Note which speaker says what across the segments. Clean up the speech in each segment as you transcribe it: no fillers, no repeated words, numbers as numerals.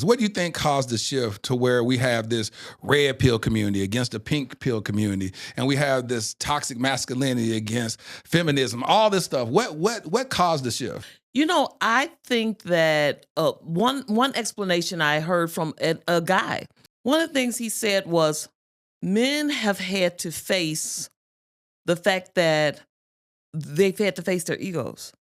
Speaker 1: What do you think caused the shift to where we have this red pill community against the pink pill community, and we have this toxic masculinity against feminism, all this stuff? What caused the shift?
Speaker 2: I think that one explanation I heard from a guy, one of the things he said was men have had to face the fact that they've had to face their egos,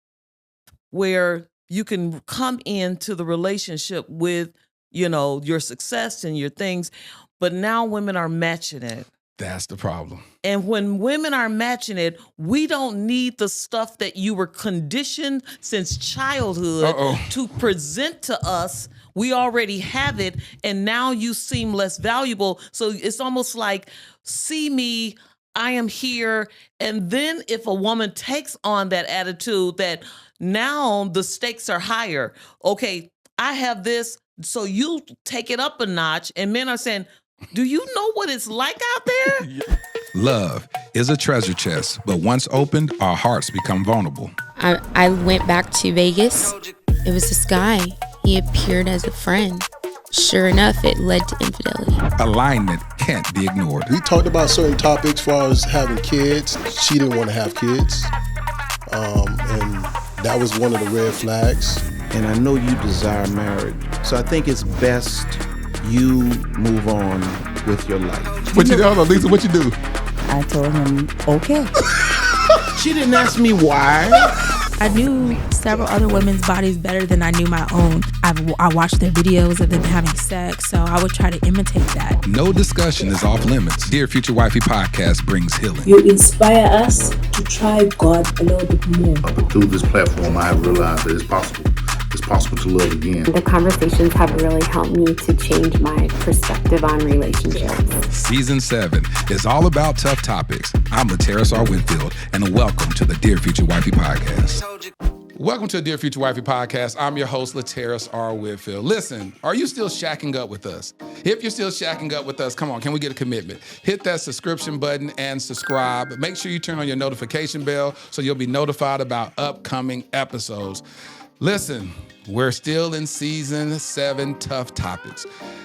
Speaker 2: where you can come into the relationship with, your success and your things, but now women are matching it.
Speaker 1: That's the problem.
Speaker 2: And when women are matching it, we don't need the stuff that you were conditioned since childhood to present to us. We already have it, and now you seem less valuable. So it's almost like, see me, I am here. And then if a woman takes on that attitude that now the stakes are higher. Okay, I have this, so you take it up a notch. And men are saying, do you know what it's like out there?
Speaker 1: Love is a treasure chest, but once opened, our hearts become vulnerable.
Speaker 3: I went back to Vegas. It was this guy. He appeared as a friend. Sure enough, it led to infidelity.
Speaker 1: Alignment can't be ignored.
Speaker 4: We talked about certain topics as far as having kids. She didn't want to have kids. And that was one of the red flags.
Speaker 5: And I know you desire marriage. So I think it's best you move on with your life.
Speaker 1: Lisa, what you do?
Speaker 6: I told him, okay.
Speaker 5: She didn't ask me why.
Speaker 6: I knew several other women's bodies better than I knew my own. I watched their videos of them having sex, so I would try to imitate that.
Speaker 1: No discussion is off limits. Dear Future Wifey Podcast brings healing.
Speaker 7: You inspire us to try God a little bit more.
Speaker 8: But through this platform, I have realized that it's possible. It's possible to love again.
Speaker 9: The conversations have really helped me to change my perspective on relationships.
Speaker 1: Season 7 is all about tough topics. I'm Lateris R. Whitfield, and welcome to the Dear Future Wifey Podcast. Welcome to the Dear Future Wifey Podcast. I'm your host, Lateris R. Whitfield. Listen, are you still shacking up with us? If you're still shacking up with us, come on, can we get a commitment? Hit that subscription button and subscribe. Make sure you turn on your notification bell so you'll be notified about upcoming episodes. Listen, we're still in season 7, Tough Topics,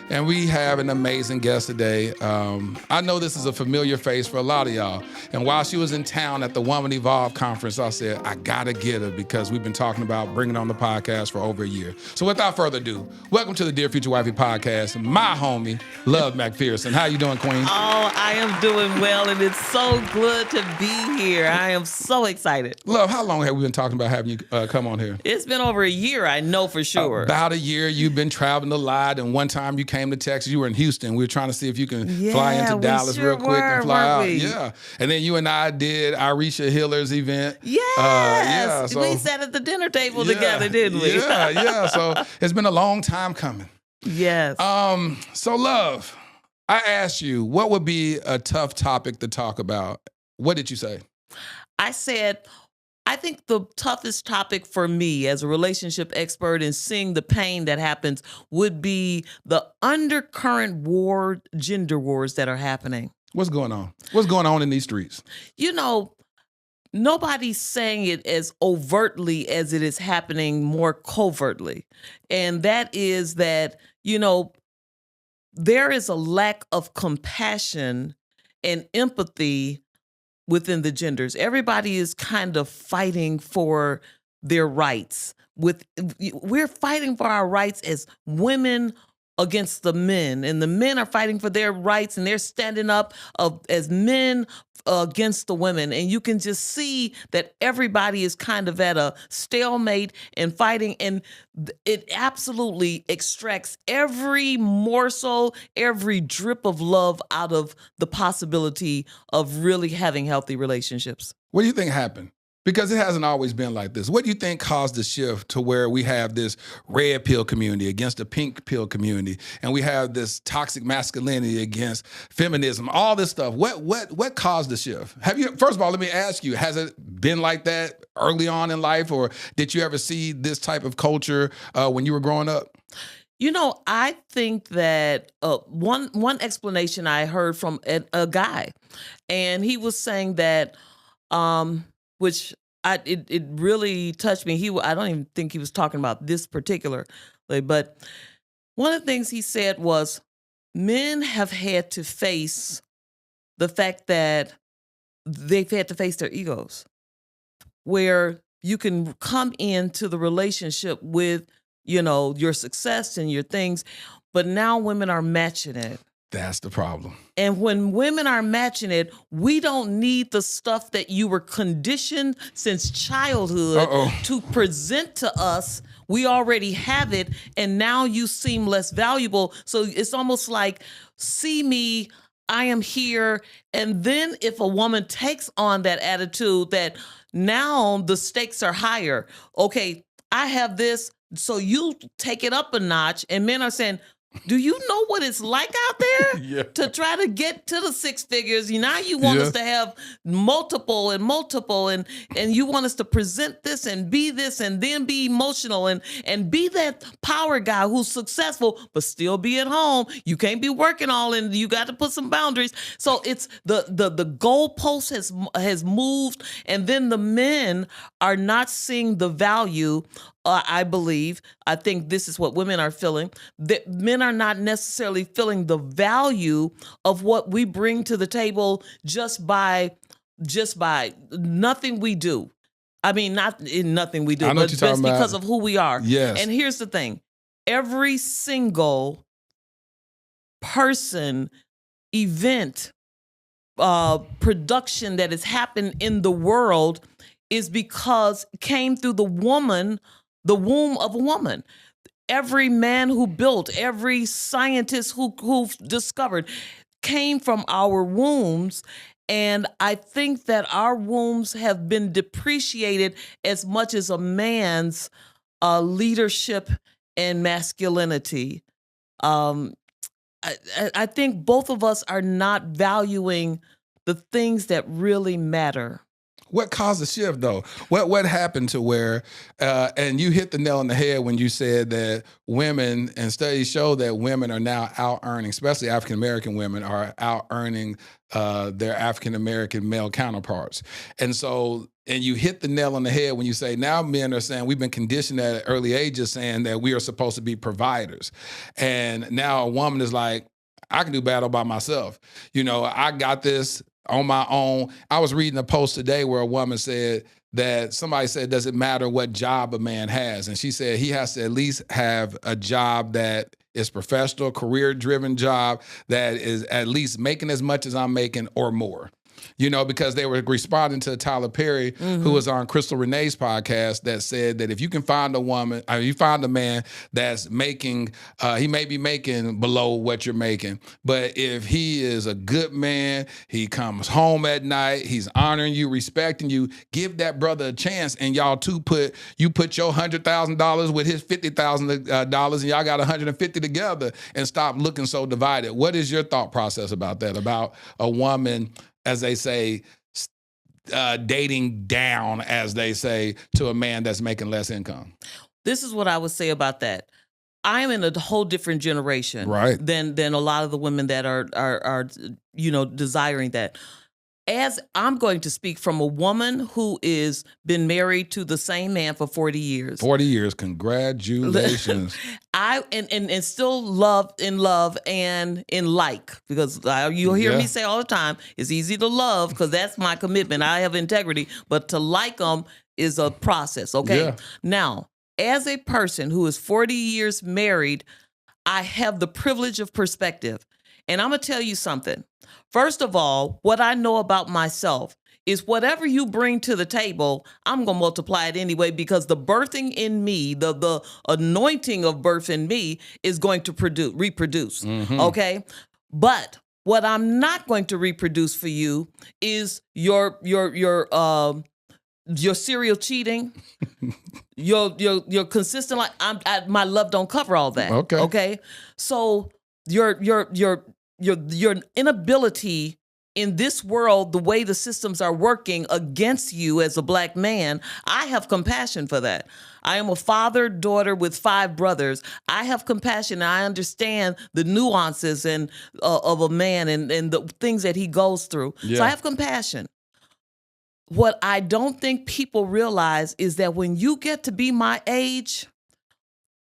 Speaker 1: and we have an amazing guest today. I know this is a familiar face for a lot of y'all, and while she was in town at the Woman Evolve conference, I said, I gotta get her because we've been talking about bringing on the podcast for over a year. So without further ado, welcome to the Dear Future Wifey Podcast, my homie, Love McPherson. How you doing, Queen?
Speaker 2: Oh, I am doing well, and it's so good to be here. I am so excited.
Speaker 1: Love, how long have we been talking about having you come on here?
Speaker 2: It's been over a year, I know for sure.
Speaker 1: About a year. You've been traveling a lot, and one time you came to Texas. You were in Houston. We were trying to see if you can fly into Dallas real quick and fly out. Yeah, and then you and I did Irisha Hiller's event.
Speaker 2: Yes, so we sat at the dinner table together, didn't we?
Speaker 1: Yeah. So it's been a long time coming.
Speaker 2: Yes.
Speaker 1: So Love, I asked you what would be a tough topic to talk about. What did you say?
Speaker 2: I said, I think the toughest topic for me as a relationship expert and seeing the pain that happens would be the undercurrent gender wars that are happening.
Speaker 1: What's going on? What's going on in these streets?
Speaker 2: Nobody's saying it as overtly as it is happening more covertly. And that is that, there is a lack of compassion and empathy within the genders. Everybody is kind of fighting for their rights. We're fighting for our rights as women against the men, and the men are fighting for their rights, and they're standing up as men against the women. And you can just see that everybody is kind of at a stalemate and fighting, and it absolutely extracts every morsel, every drip of love out of the possibility of really having healthy relationships.
Speaker 1: What do you think happened? Because it hasn't always been like this. What do you think caused the shift to where we have this red pill community against the pink pill community, and we have this toxic masculinity against feminism, all this stuff? What caused the shift? First of all, let me ask you, has it been like that early on in life, or did you ever see this type of culture when you were growing up?
Speaker 2: I think that one explanation I heard from a guy, and he was saying that, which it really touched me. I don't even think he was talking about this particular, but One of the things he said was men have had to face the fact that they've had to face their egos, where you can come into the relationship with, your success and your things, but now women are matching it.
Speaker 1: That's the problem.
Speaker 2: And when women are matching it, we don't need the stuff that you were conditioned since childhood to present to us. We already have it, and now you seem less valuable. So it's almost like, see me, I am here. And then if a woman takes on that attitude that now the stakes are higher. Okay, I have this, so you take it up a notch. And men are saying, do you know what it's like out there to try to get to the six figures? Now you want us to have multiple, and you want us to present this and then be emotional and be that power guy who's successful, but still be at home. You can't be working all in. You got to put some boundaries. So it's the goalpost has moved, and then the men are not seeing the value. I think this is what women are feeling, that men are not necessarily feeling the value of what we bring to the table just by nothing we do. I mean, not in nothing we do, but just because of who we are.
Speaker 1: Yes.
Speaker 2: And here's the thing. Every single person, event, production that has happened in the world is because it came through the womb of a woman. Every man who built, every scientist who discovered came from our wombs. And I think that our wombs have been depreciated as much as a man's leadership and masculinity. I think both of us are not valuing the things that really matter.
Speaker 1: What caused the shift, though? What happened to where, and you hit the nail on the head when you said that women, and studies show that women are now out-earning, especially African-American women, are out-earning their African-American male counterparts. And you hit the nail on the head when you say now men are saying we've been conditioned at early ages saying that we are supposed to be providers. And now a woman is like, I can do battle by myself. I got this on my own. I was reading a post today where a woman said that somebody said, does it matter what job a man has? And she said he has to at least have a job that is professional, career-driven job that is at least making as much as I'm making or more. Because they were responding to Tyler Perry, who was on Crystal Renee's podcast, that said that if you can find you find a man that's making, he may be making below what you're making, but if he is a good man, he comes home at night, he's honoring you, respecting you, give that brother a chance, and y'all two put your $100,000 with his $50,000, and y'all got $150 together, and stop looking so divided. What is your thought process about that? About a woman, as they say, dating down, as they say, to a man that's making less income?
Speaker 2: This is what I would say about that. I am in a whole different generation,
Speaker 1: right,
Speaker 2: than a lot of the women that are desiring that. As I'm going to speak from a woman who is been married to the same man for 40 years.
Speaker 1: 40 years, congratulations.
Speaker 2: And still in love and in like, because you'll hear me say all the time, it's easy to love because that's my commitment. I have integrity, but to like them is a process, okay? Yeah. Now, as a person who is 40 years married, I have the privilege of perspective. And I'm going to tell you something. First of all, what I know about myself is whatever you bring to the table, I'm going to multiply it anyway, because the birthing in me, the anointing of birth in me is going to reproduce. Okay? But what I'm not going to reproduce for you is your serial cheating, your consistent, my love don't cover all that. Okay. So your inability in this world, the way the systems are working against you as a black man, I have compassion for that. I am a father, daughter with 5 brothers. I have compassion. And I understand the nuances of a man and the things that he goes through. Yeah. So I have compassion. What I don't think people realize is that when you get to be my age,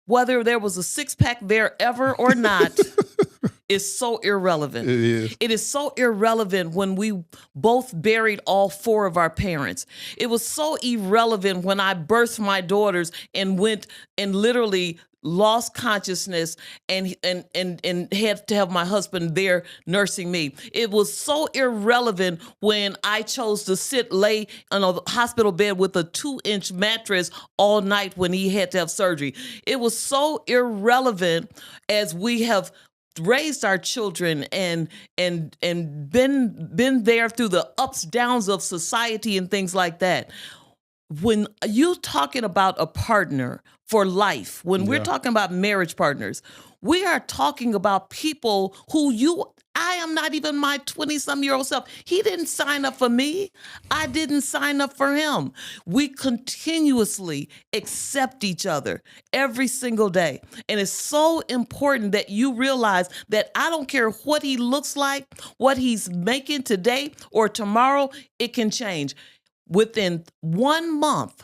Speaker 2: whether there was a six-pack there ever or not, is so irrelevant.
Speaker 1: It is.
Speaker 2: It is so irrelevant when we both buried all four of our parents. It was so irrelevant when I birthed my daughters and went and literally lost consciousness and had to have my husband there nursing me. It was so irrelevant when I chose to lay on a hospital bed with a 2-inch mattress all night when he had to have surgery. It was so irrelevant as we have raised our children and been there through the ups, downs of society and things like that. When you talking about a partner for life, when we're talking about marriage partners, we are talking about people who I am not even my 20-some-year-old self. He didn't sign up for me. I didn't sign up for him. We continuously accept each other every single day. And it's so important that you realize that I don't care what he looks like, what he's making today or tomorrow, it can change. Within 1 month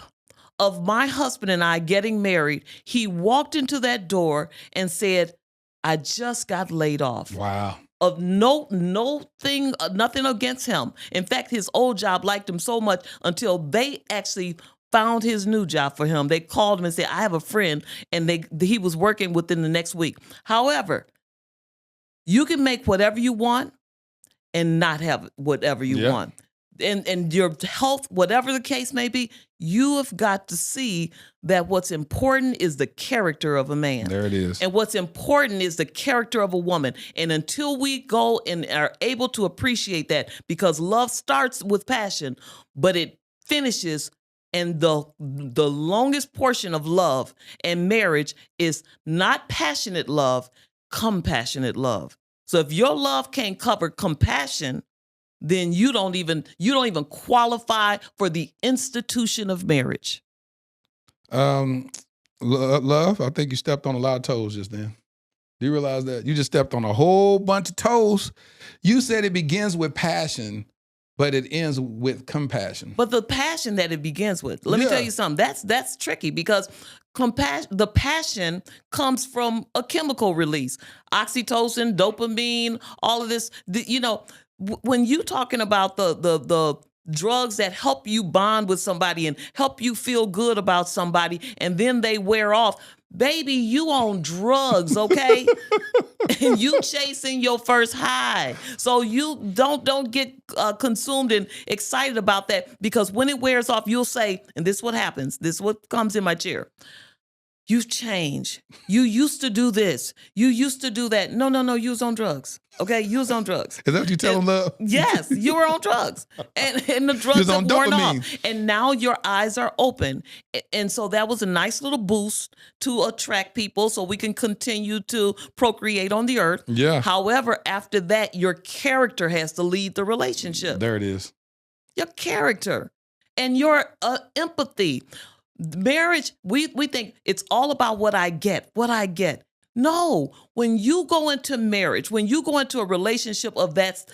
Speaker 2: of my husband and I getting married, he walked into that door and said, I just got laid off.
Speaker 1: Wow.
Speaker 2: Of nothing against him. In fact, his old job liked him so much until they actually found his new job for him. They called him and said, I have a friend, and he was working within the next week. However, you can make whatever you want and not have whatever you want. And your health, whatever the case may be, you have got to see that what's important is the character of a man.
Speaker 1: There it is.
Speaker 2: And what's important is the character of a woman. And until we go and are able to appreciate that, because love starts with passion, but it finishes, and the longest portion of love and marriage is not passionate love, compassionate love. So if your love can't cover compassion, then you don't even qualify for the institution of marriage.
Speaker 1: Love, I think you stepped on a lot of toes just then. Do you realize that? You just stepped on a whole bunch of toes. You said it begins with passion, but it ends with compassion.
Speaker 2: But the passion that it begins with, let me tell you something, that's tricky, because the passion comes from a chemical release. Oxytocin, dopamine, all of this, when you talking about the drugs that help you bond with somebody and help you feel good about somebody, and then they wear off, baby, you on drugs, okay? And you chasing your first high. So you don't get consumed and excited about that, because when it wears off, you'll say, and this is what happens, this is what comes in my chair. You've changed. You used to do this. You used to do that. No, you was on drugs. Okay, you was on drugs.
Speaker 1: Is that what you tell them, love?
Speaker 2: Yes, you were on drugs. And the drugs have worn off. And now your eyes are open. And so that was a nice little boost to attract people so we can continue to procreate on the earth.
Speaker 1: Yeah.
Speaker 2: However, after that, your character has to lead the relationship.
Speaker 1: There it is.
Speaker 2: Your character and your empathy. Marriage, we think it's all about what I get. No, when you go into marriage, when you go into a relationship of that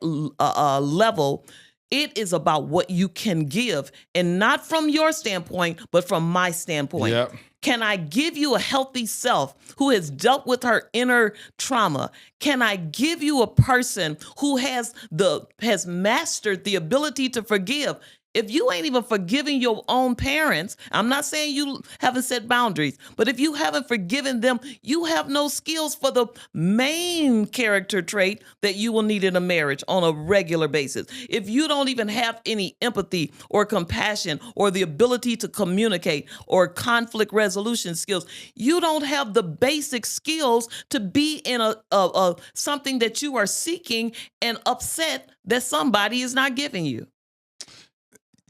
Speaker 2: level, it is about what you can give, and not from your standpoint, but from my standpoint.
Speaker 1: Yep.
Speaker 2: Can I give you a healthy self who has dealt with her inner trauma? Can I give you a person who has mastered the ability to forgive? If you ain't even forgiving your own parents, I'm not saying you haven't set boundaries, but if you haven't forgiven them, you have no skills for the main character trait that you will need in a marriage on a regular basis. If you don't even have any empathy or compassion or the ability to communicate or conflict resolution skills, you don't have the basic skills to be in a something that you are seeking and upset that somebody is not giving you.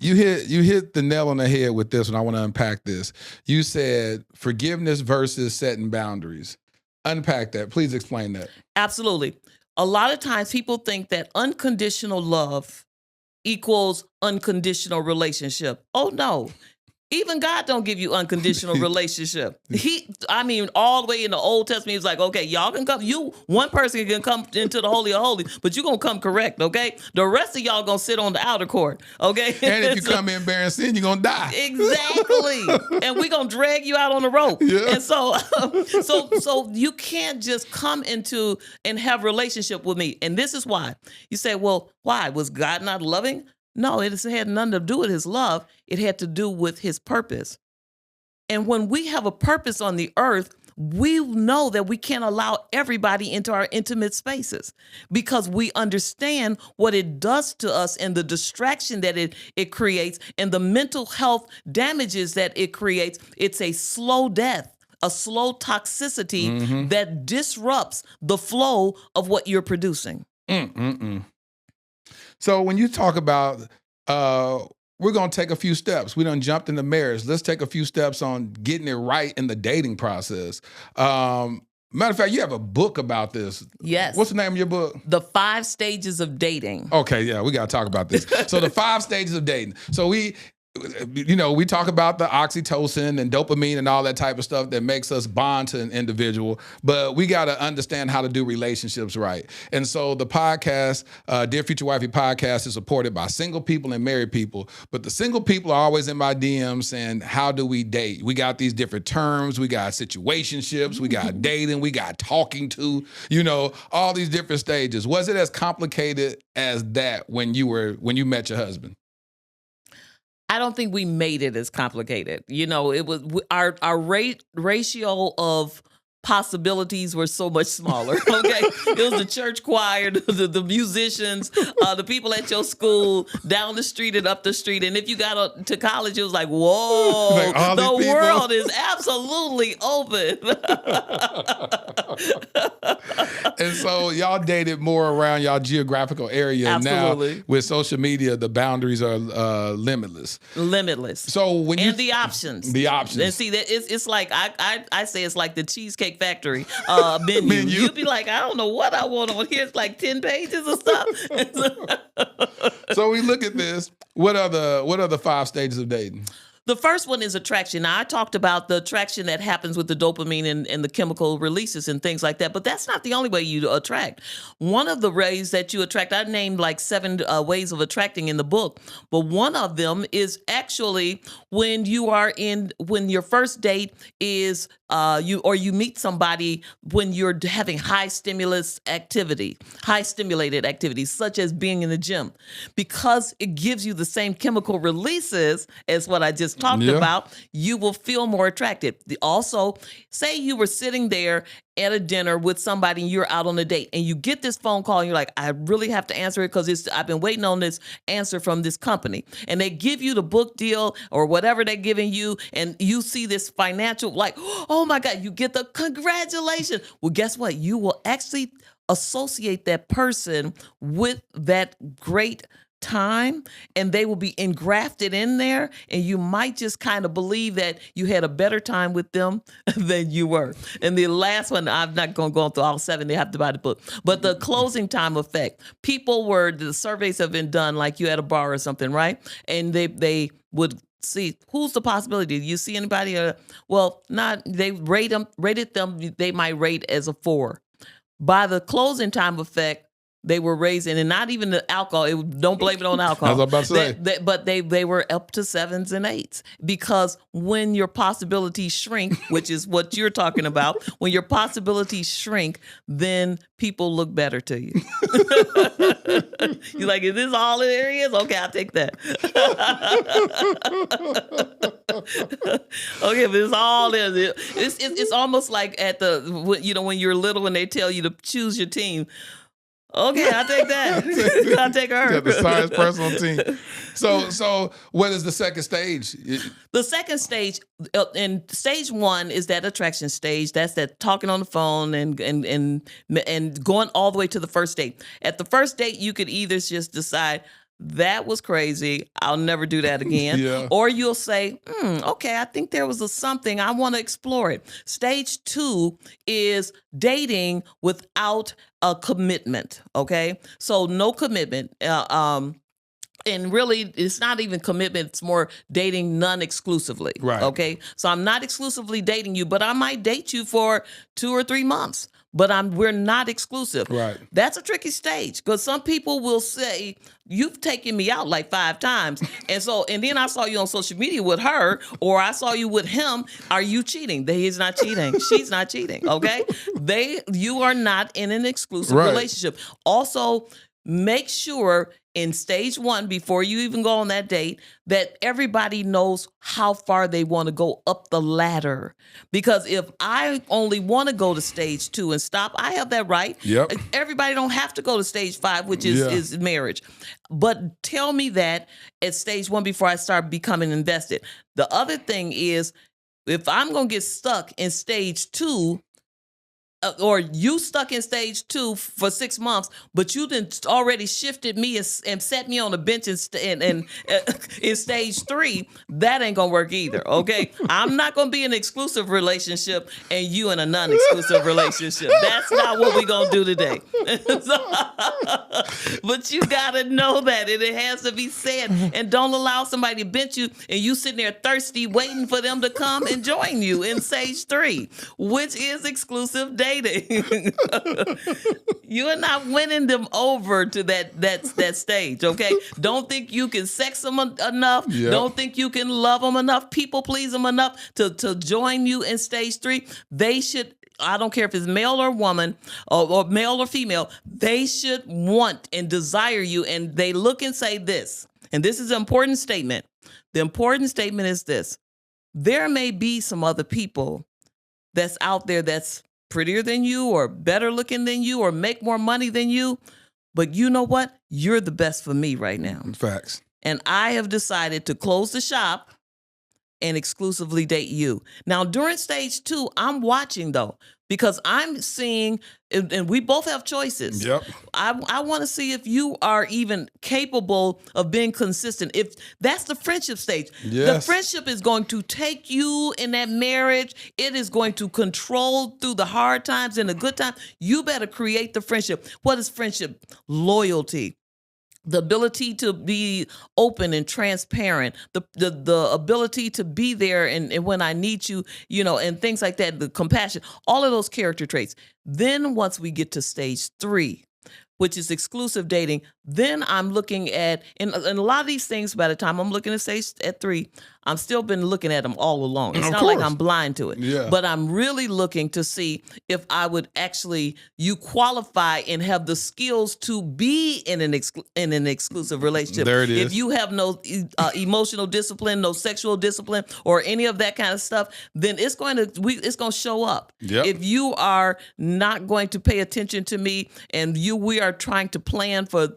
Speaker 1: You hit the nail on the head with this, and I want to unpack this. You said forgiveness versus setting boundaries. Unpack that. Please explain that.
Speaker 2: Absolutely. A lot of times people think that unconditional love equals unconditional relationship. Oh, no. Even God don't give you unconditional relationship. All the way in the Old Testament, he's like, okay, y'all can come. One person can come into the Holy of Holies, but you're going to come correct, okay? The rest of y'all going to sit on the outer court, okay?
Speaker 1: And if you come in bearing sin, you're going to die.
Speaker 2: Exactly. And we're going to drag you out on the rope.
Speaker 1: Yeah.
Speaker 2: And so you can't just come into and have relationship with me. And this is why. You say, well, why? Was God not loving? No, it had nothing to do with his love. It had to do with his purpose. And when we have a purpose on the earth, we know that we can't allow everybody into our intimate spaces because we understand what it does to us and the distraction that it creates and the mental health damages that it creates. It's a slow death, a slow toxicity that disrupts the flow of what you're producing.
Speaker 1: So when you talk about, we're going to take a few steps. We done jumped into marriage. Let's take a few steps on getting it right in the dating process. Matter of fact, you have a book about this.
Speaker 2: Yes.
Speaker 1: What's the name of your book?
Speaker 2: The 5 Stages of Dating.
Speaker 1: Okay, yeah, we got to talk about this. So the 5 stages of dating. So we talk about the oxytocin and dopamine and all that type of stuff that makes us bond to an individual, but we got to understand how to do relationships right. And so the podcast, Dear Future Wifey Podcast, is supported by single people and married people. But the single people are always in my DMs saying, how do we date? We got these different terms. We got situationships. We got dating. We got talking to, all these different stages. Was it as complicated as that when you met your husband?
Speaker 2: I don't think we made it as complicated. It was our ratio of possibilities were so much smaller. Okay, it was the church choir, the musicians, the people at your school, down the street and up the street. And if you got to college, it was like, whoa, like the world is absolutely open.
Speaker 1: And so y'all dated more around y'all geographical area.
Speaker 2: Absolutely.
Speaker 1: Now with social media, the boundaries are limitless. So when
Speaker 2: the options, and see that it's like I say it's like the Cheesecake Factory menu. You'd be like, I don't know what I want on here. It's like 10 pages of stuff.
Speaker 1: So we look at this. What are the 5 stages of dating?
Speaker 2: The first one is attraction. Now, I talked about the attraction that happens with the dopamine and the chemical releases and things like that, but that's not the only way you attract. One of the ways that you attract, I named like 7 ways of attracting in the book, but one of them is actually when your first date is you meet somebody when you're having high stimulated activities, such as being in the gym, because it gives you the same chemical releases as what I just talked about, you will feel more attracted. Also, say you were sitting there at a dinner with somebody and you're out on a date and you get this phone call and you're like, I really have to answer it because I've been waiting on this answer from this company. And they give you the book deal or whatever they're giving you and you see this financial, like, oh my God, you get the congratulations. Well, guess what? You will actually associate that person with that great time and they will be engrafted in there and you might just kind of believe that you had a better time with them than you were. And the last one, I'm not going to go through all 7, they have to buy the book, but the closing time effect. The surveys have been done like you at a bar or something, right? And they would see who's the possibility. Do you see anybody? They rated them, they might rate as a 4. By the closing time effect, they were raising, and not even the alcohol. Don't blame it on alcohol.
Speaker 1: I was about to say.
Speaker 2: But they were up to 7s and 8s because when your possibilities shrink, which is what you're talking about, when your possibilities shrink, then people look better to you. You're like, is this all there is? Okay, I'll take that. Okay, but it's all there. It's almost like at when you're little and they tell you to choose your team. Okay, I'll take that. I'll take her.
Speaker 1: Yeah, the science personal team. So what is the second stage?
Speaker 2: The second stage, and stage 1 is that attraction stage. That's that talking on the phone and going all the way to the first date. At the first date, you could either just decide, that was crazy, I'll never do that again.
Speaker 1: Yeah.
Speaker 2: Or you'll say, okay, I think there was something, I want to explore it. Stage 2 is dating without a commitment, okay? So no commitment. And really, it's not even commitment. It's more dating non-exclusively.
Speaker 1: Right.
Speaker 2: Okay. So I'm not exclusively dating you, but I might date you for 2 or 3 months. But we're not exclusive.
Speaker 1: Right.
Speaker 2: That's a tricky stage because some people will say, you've taken me out like 5 times. And then I saw you on social media with her, or I saw you with him. Are you cheating? He's not cheating. She's not cheating. Okay. You are not in an exclusive relationship. Also, make sure in stage 1, before you even go on that date, that everybody knows how far they want to go up the ladder. Because if I only want to go to stage 2 and stop, I have that right.
Speaker 1: Yep.
Speaker 2: Everybody don't have to go to stage 5, which is marriage. But tell me that at stage 1 before I start becoming invested. The other thing is, if I'm going to get stuck in stage 2, or you stuck in stage 2 for 6 months, but you done already shifted me and set me on a bench in stage 3, that ain't gonna work either, okay? I'm not gonna be in an exclusive relationship and you in a non-exclusive relationship. That's not what we gonna do today. But you gotta know that, and it has to be said. And don't allow somebody to bench you and you sitting there thirsty waiting for them to come and join you in stage 3, which is exclusive dating. You are not winning them over to that stage, okay? Don't think you can sex them enough. Yep. Don't think you can love them enough, people please them enough to join you in stage 3. They should, I don't care if it's male or woman or male or female, they should want and desire you. And they look and say this, and this is an important statement. The important statement is this: there may be some other people that's out there that's prettier than you or better looking than you or make more money than you. But you know what? You're the best for me right now.
Speaker 1: Facts.
Speaker 2: And I have decided to close the shop and exclusively date you. Now, during stage 2, I'm watching though, because I'm seeing, and we both have choices.
Speaker 1: Yep.
Speaker 2: I want to see if you are even capable of being consistent. If that's the friendship stage,
Speaker 1: yes.
Speaker 2: The friendship is going to take you in that marriage. It is going to control through the hard times and the good times. You better create the friendship. What is friendship? Loyalty. The ability to be open and transparent, the ability to be there and when I need you, and things like that, the compassion, all of those character traits. Then once we get to stage 3, which is exclusive dating, then I'm looking at, and a lot of these things, by the time I'm looking at stage 3, I'm still been looking at them all along. It's not like I'm blind to it, but I'm really looking to see if I would actually, you qualify and have the skills to be in an exclusive relationship.
Speaker 1: There it is.
Speaker 2: If you have no emotional discipline, no sexual discipline, or any of that kind of stuff, then it's going to show up.
Speaker 1: Yep.
Speaker 2: If you are not going to pay attention to me, and we are trying to plan for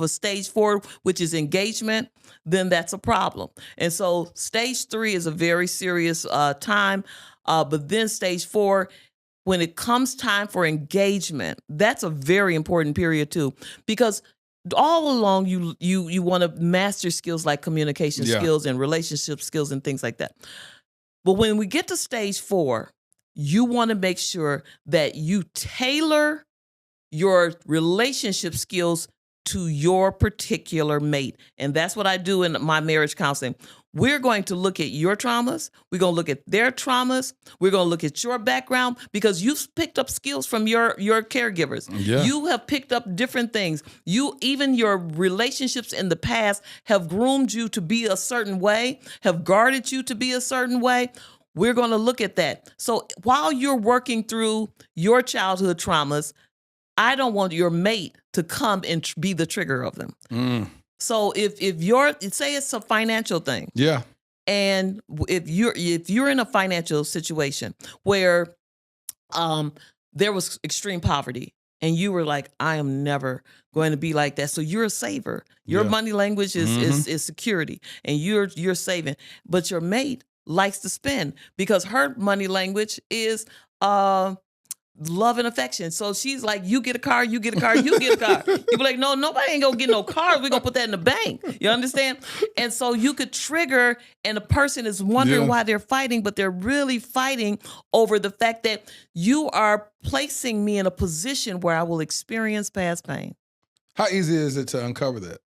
Speaker 2: stage 4, which is engagement, then that's a problem. And so stage 3 is a very serious time. But then stage 4, when it comes time for engagement, that's a very important period too, because all along you want to master skills like communication skills and relationship skills and things like that. But when we get to stage 4, you want to make sure that you tailor your relationship skills to your particular mate. And that's what I do in my marriage counseling. We're going to look at your traumas. We're going to look at their traumas. We're going to look at your background, because you've picked up skills from your caregivers. Yeah. You have picked up different things. Even your relationships in the past have groomed you to be a certain way, have guarded you to be a certain way. We're going to look at that. So while you're working through your childhood traumas, I don't want your mate to come and be the trigger of them. Mm. So if say it's a financial thing.
Speaker 1: Yeah.
Speaker 2: And if you're in a financial situation where there was extreme poverty and you were like, I am never going to be like that. So you're a saver. Your money language is security, and you're saving. But your mate likes to spend because her money language is love and affection. So she's like, you get a car, you get a car, you get a car. You be like, no, nobody ain't gonna get no car. We're gonna put that in the bank. You understand? And so you could trigger, and a person is wondering why they're fighting, but they're really fighting over the fact that you are placing me in a position where I will experience past pain.
Speaker 1: How easy is it to uncover that?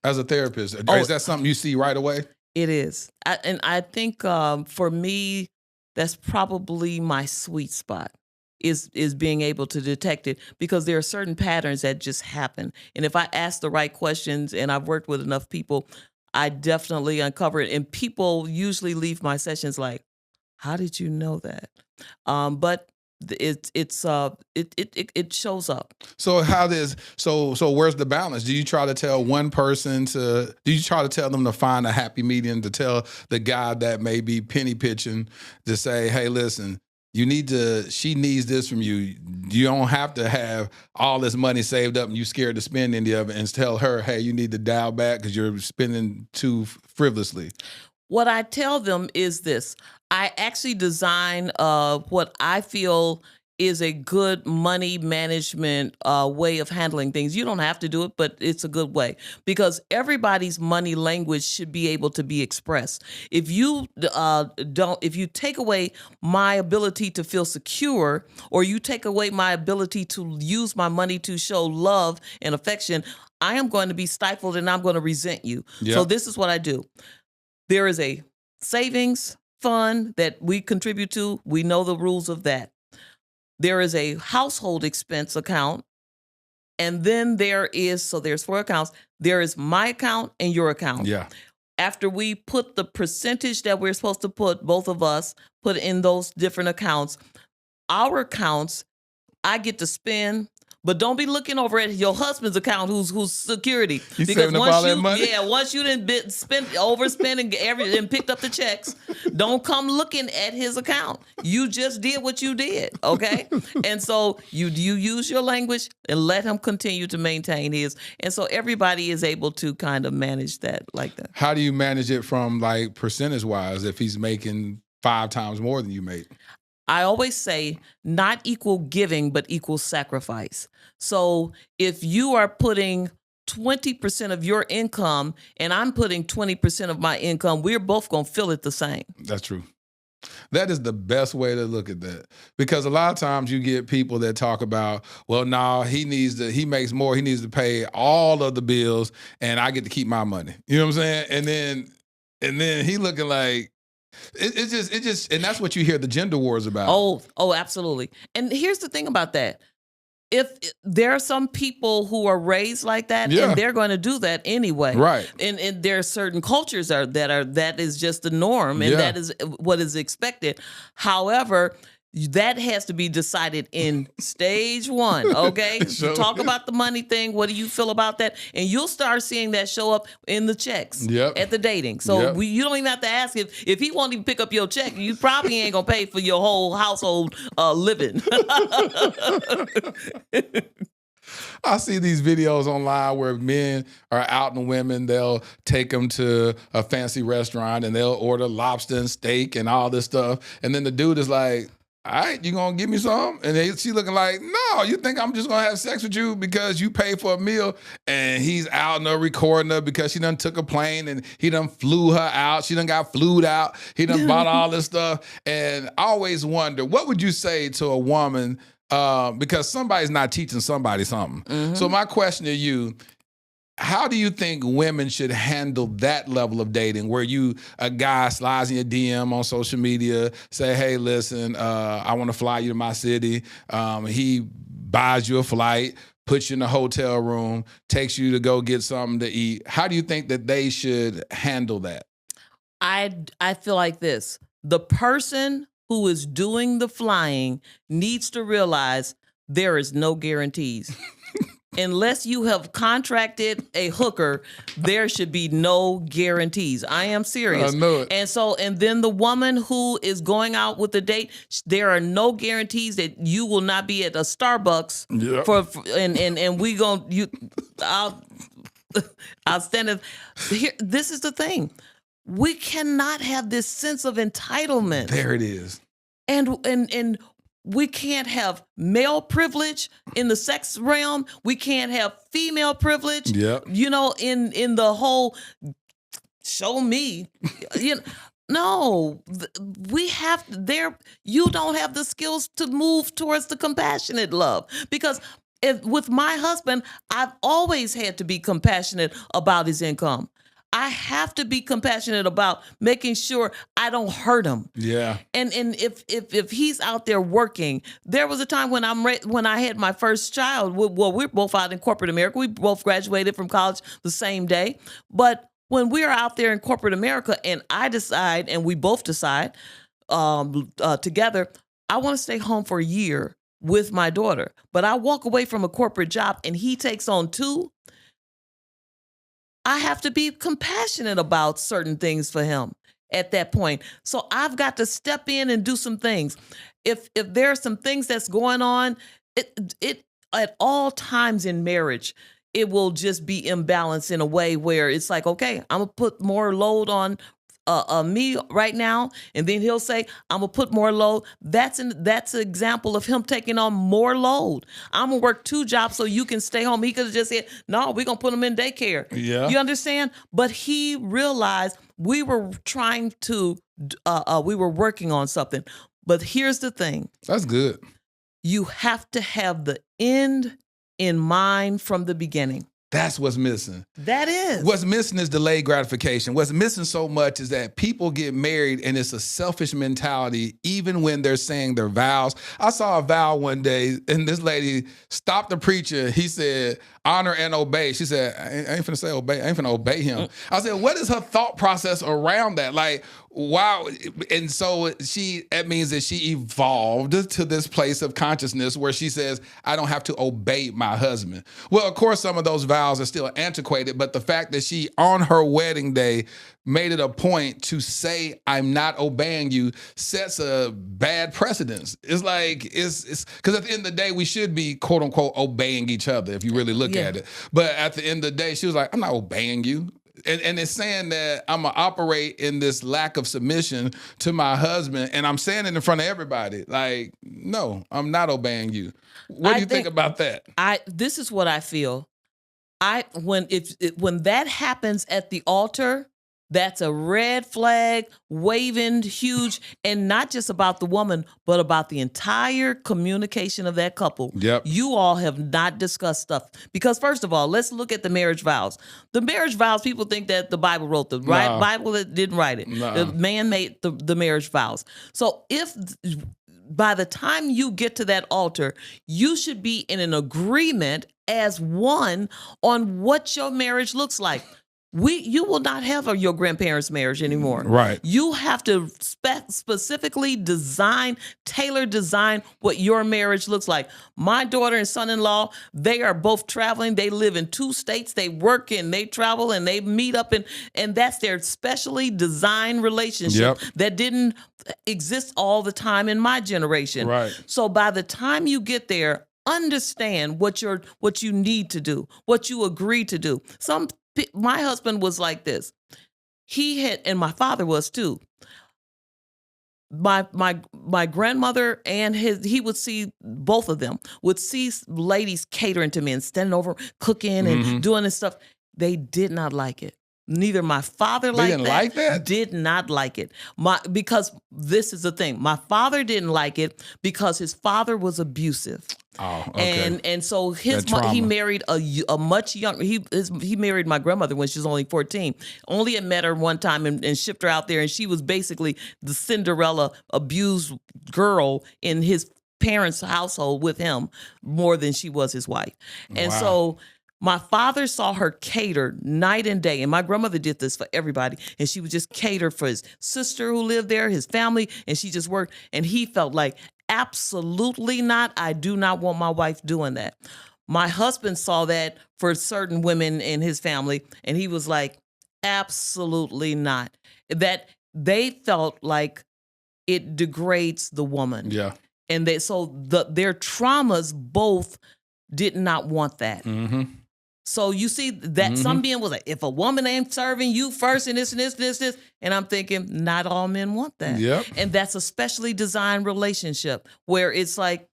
Speaker 1: as a therapist? Is that something you see right away?
Speaker 2: It is. And I think for me, that's probably my sweet spot is being able to detect it, because there are certain patterns that just happen. And if I ask the right questions, and I've worked with enough people, I definitely uncover it. And people usually leave my sessions like, how did you know that? But it shows up.
Speaker 1: So where's the balance? Do you try to tell one person do you try to tell them to find a happy medium, to tell the guy that may be penny pitching to say, hey, listen, she needs this from you. You don't have to have all this money saved up and you scared to spend any of it, and tell her, hey, you need to dial back because you're spending too frivolously.
Speaker 2: What I tell them is this. I actually design what I feel is a good money management way of handling things. You don't have to do it, but it's a good way, because everybody's money language should be able to be expressed. If you if you take away my ability to feel secure, or you take away my ability to use my money to show love and affection, I am going to be stifled and I'm going to resent you.
Speaker 1: Yep.
Speaker 2: So this is what I do. There is a savings fund that we contribute to. We know the rules of that. There is a household expense account. And then there's 4 accounts. There is my account and your account.
Speaker 1: Yeah.
Speaker 2: After we put the percentage that we're supposed to put, both of us put in those different accounts, our accounts, I get to spend. But don't be looking over at your husband's account, who's security.
Speaker 1: You saving up all that money?
Speaker 2: Yeah, once you didn't overspend and picked up the checks, don't come looking at his account. You just did what you did, okay? And so you use your language and let him continue to maintain his. And so everybody is able to kind of manage that like that.
Speaker 1: How do you manage it from like percentage-wise if he's making 5 times more than you make?
Speaker 2: I always say not equal giving, but equal sacrifice. So if you are putting 20% of your income and I'm putting 20% of my income, we're both going to feel it the same.
Speaker 1: That's true. That is the best way to look at that, because a lot of times you get people that talk about, well, no, he makes more. He needs to pay all of the bills and I get to keep my money. You know what I'm saying? And then he looking like, It just, and that's what you hear the gender wars about.
Speaker 2: Oh, absolutely. And here's the thing about that. If there are some people who are raised like that,
Speaker 1: yeah,
Speaker 2: and they're going to do that anyway.
Speaker 1: Right.
Speaker 2: And there are certain cultures that is just the norm, and
Speaker 1: yeah,
Speaker 2: that is what is expected. However, that has to be decided in stage 1, okay?
Speaker 1: Sure.
Speaker 2: Talk about the money thing. What do you feel about that? And you'll start seeing that show up in the checks at the dating. So you don't even have to ask if he won't even pick up your check. You probably ain't going to pay for your whole household living.
Speaker 1: I see these videos online where men are out and women, they'll take them to a fancy restaurant and they'll order lobster and steak and all this stuff. And then the dude is like, all right, you gonna give me some? And she looking like, no, you think I'm just gonna have sex with you because you paid for a meal? And he's out and recording her because she done took a plane and he done flew her out. She done got flued out. He done bought all this stuff. And I always wonder, what would you say to a woman, because somebody's not teaching somebody something. Mm-hmm. So my question to you, how do you think women should handle that level of dating where a guy slides in your DM on social media, say, hey, listen, I want to fly you to my city. He buys you a flight, puts you in a hotel room, takes you to go get something to eat. How do you think that they should handle that?
Speaker 2: I feel like this. The person who is doing the flying needs to realize there is no guarantees. Unless you have contracted a hooker, there should be no guarantees. I am serious.
Speaker 1: I know it.
Speaker 2: And then the woman who is going out with the date, there are no guarantees that you will not be at a Starbucks. I'll stand it. Here, this is the thing. We cannot have this sense of entitlement.
Speaker 1: There it is.
Speaker 2: And we can't have male privilege in the sex realm. We can't have female privilege.
Speaker 1: Yep.
Speaker 2: You know, in the whole show me. No, we have there. You don't have the skills to move towards the compassionate love, because With my husband, I've always had to be compassionate about his income. I have to be compassionate about making sure I don't hurt him.
Speaker 1: Yeah.
Speaker 2: And if he's out there working, there was a time when I had my first child. Well, we're both out in corporate America. We both graduated from college the same day. But when we're out there in corporate America, and I decide, and we both decide together, I want to stay home for a year with my daughter. But I walk away from a corporate job, and he takes on 2. I have to be compassionate about certain things for him at that point. So I've got to step in and do some things. If there are some things that's going on, it at all times in marriage, it will just be imbalanced in a way where it's like, okay, I'm gonna put more load on me right now, and then he'll say, I'm gonna put more load. That's an example of him taking on more load. I'm gonna work 2 jobs so you can stay home. He could have just said, no, we're gonna put him in daycare.
Speaker 1: Yeah.
Speaker 2: You understand? But he realized we were we were working on something. But here's the thing.
Speaker 1: That's good.
Speaker 2: You have to have the end in mind from the beginning.
Speaker 1: That's what's missing.
Speaker 2: That is.
Speaker 1: What's missing is delayed gratification. What's missing so much is that people get married and it's a selfish mentality, even when they're saying their vows. I saw a vow one day, and this lady stopped the preacher. He said, honor and obey. She said, I ain't finna say obey. I ain't finna obey him. I said, what is her thought process around that? Like, wow. And so that means that she evolved to this place of consciousness where she says, I don't have to obey my husband. Well, of course, some of those vows are still antiquated, but the fact that she, on her wedding day, made it a point to say, I'm not obeying you, sets a bad precedence. It's like, it's because at the end of the day, we should be, quote unquote, obeying each other if you really look at it. But at the end of the day, she was like, I'm not obeying you. And it's saying that I'm going to operate in this lack of submission to my husband. And I'm saying it in front of everybody. Like, no, I'm not obeying you. What do you think about that?
Speaker 2: This is what I feel. When that happens at the altar, that's a red flag, waving huge, and not just about the woman, but about the entire communication of that couple.
Speaker 1: Yep.
Speaker 2: You all have not discussed stuff. Because first of all, let's look at the marriage vows. The marriage vows, people think that the Bible wrote them, right?
Speaker 1: No.
Speaker 2: Bible didn't write it.
Speaker 1: No.
Speaker 2: The man made the marriage vows. So if by the time you get to that altar, you should be in an agreement as one on what your marriage looks like. You will not have your grandparents' marriage anymore.
Speaker 1: Right.
Speaker 2: You have to specifically tailor design what your marriage looks like. My daughter and son-in-law, they are both traveling. They live in 2 states. They work and they travel and they meet up, and that's their specially designed relationship that didn't exist all the time in my generation.
Speaker 1: Right.
Speaker 2: So by the time you get there, understand what you need to do, what you agree to do. My husband was like this. And my father was too. My grandmother and he would see, both of them would see ladies catering to men, standing over, cooking and doing this stuff. They did not like it. Neither my father did not like it. Because this is the thing. My father didn't like it because his father was abusive.
Speaker 1: Oh, okay.
Speaker 2: And so he married a much younger. He married my grandmother when she was only 14. Only had met her one time and shipped her out there, and she was basically the Cinderella abused girl in his parents' household with him more than she was his wife. And so my father saw her cater night and day, and my grandmother did this for everybody, and she would just cater for his sister who lived there, his family, and she just worked, and he felt like, absolutely not. I do not want my wife doing that. My husband saw that for certain women in his family, and he was like, absolutely not. That they felt like it degrades the woman.
Speaker 1: Yeah.
Speaker 2: And their traumas both did not want that.
Speaker 1: Mm-hmm.
Speaker 2: So you see that some men was like, if a woman ain't serving you first and this, and I'm thinking, not all men want that.
Speaker 1: Yep.
Speaker 2: And that's a specially designed relationship where it's like,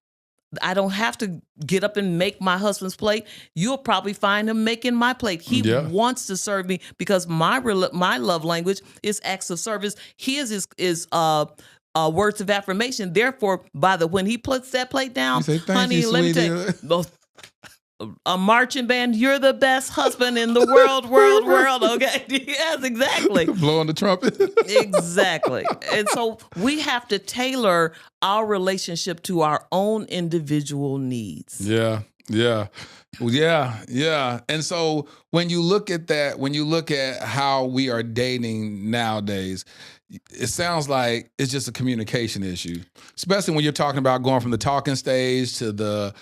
Speaker 2: I don't have to get up and make my husband's plate. You'll probably find him making my plate. He wants to serve me because my love language is acts of service. His is words of affirmation. Therefore, when he puts that plate down,
Speaker 1: you say,
Speaker 2: honey,
Speaker 1: you,
Speaker 2: let me tell you. a marching band. You're the best husband in the world. Okay. Yes, exactly.
Speaker 1: Blowing the trumpet.
Speaker 2: Exactly. And so we have to tailor our relationship to our own individual needs.
Speaker 1: Yeah. And so when you look at that, when you look at how we are dating nowadays, it sounds like it's just a communication issue, especially when you're talking about going from the talking stage to the,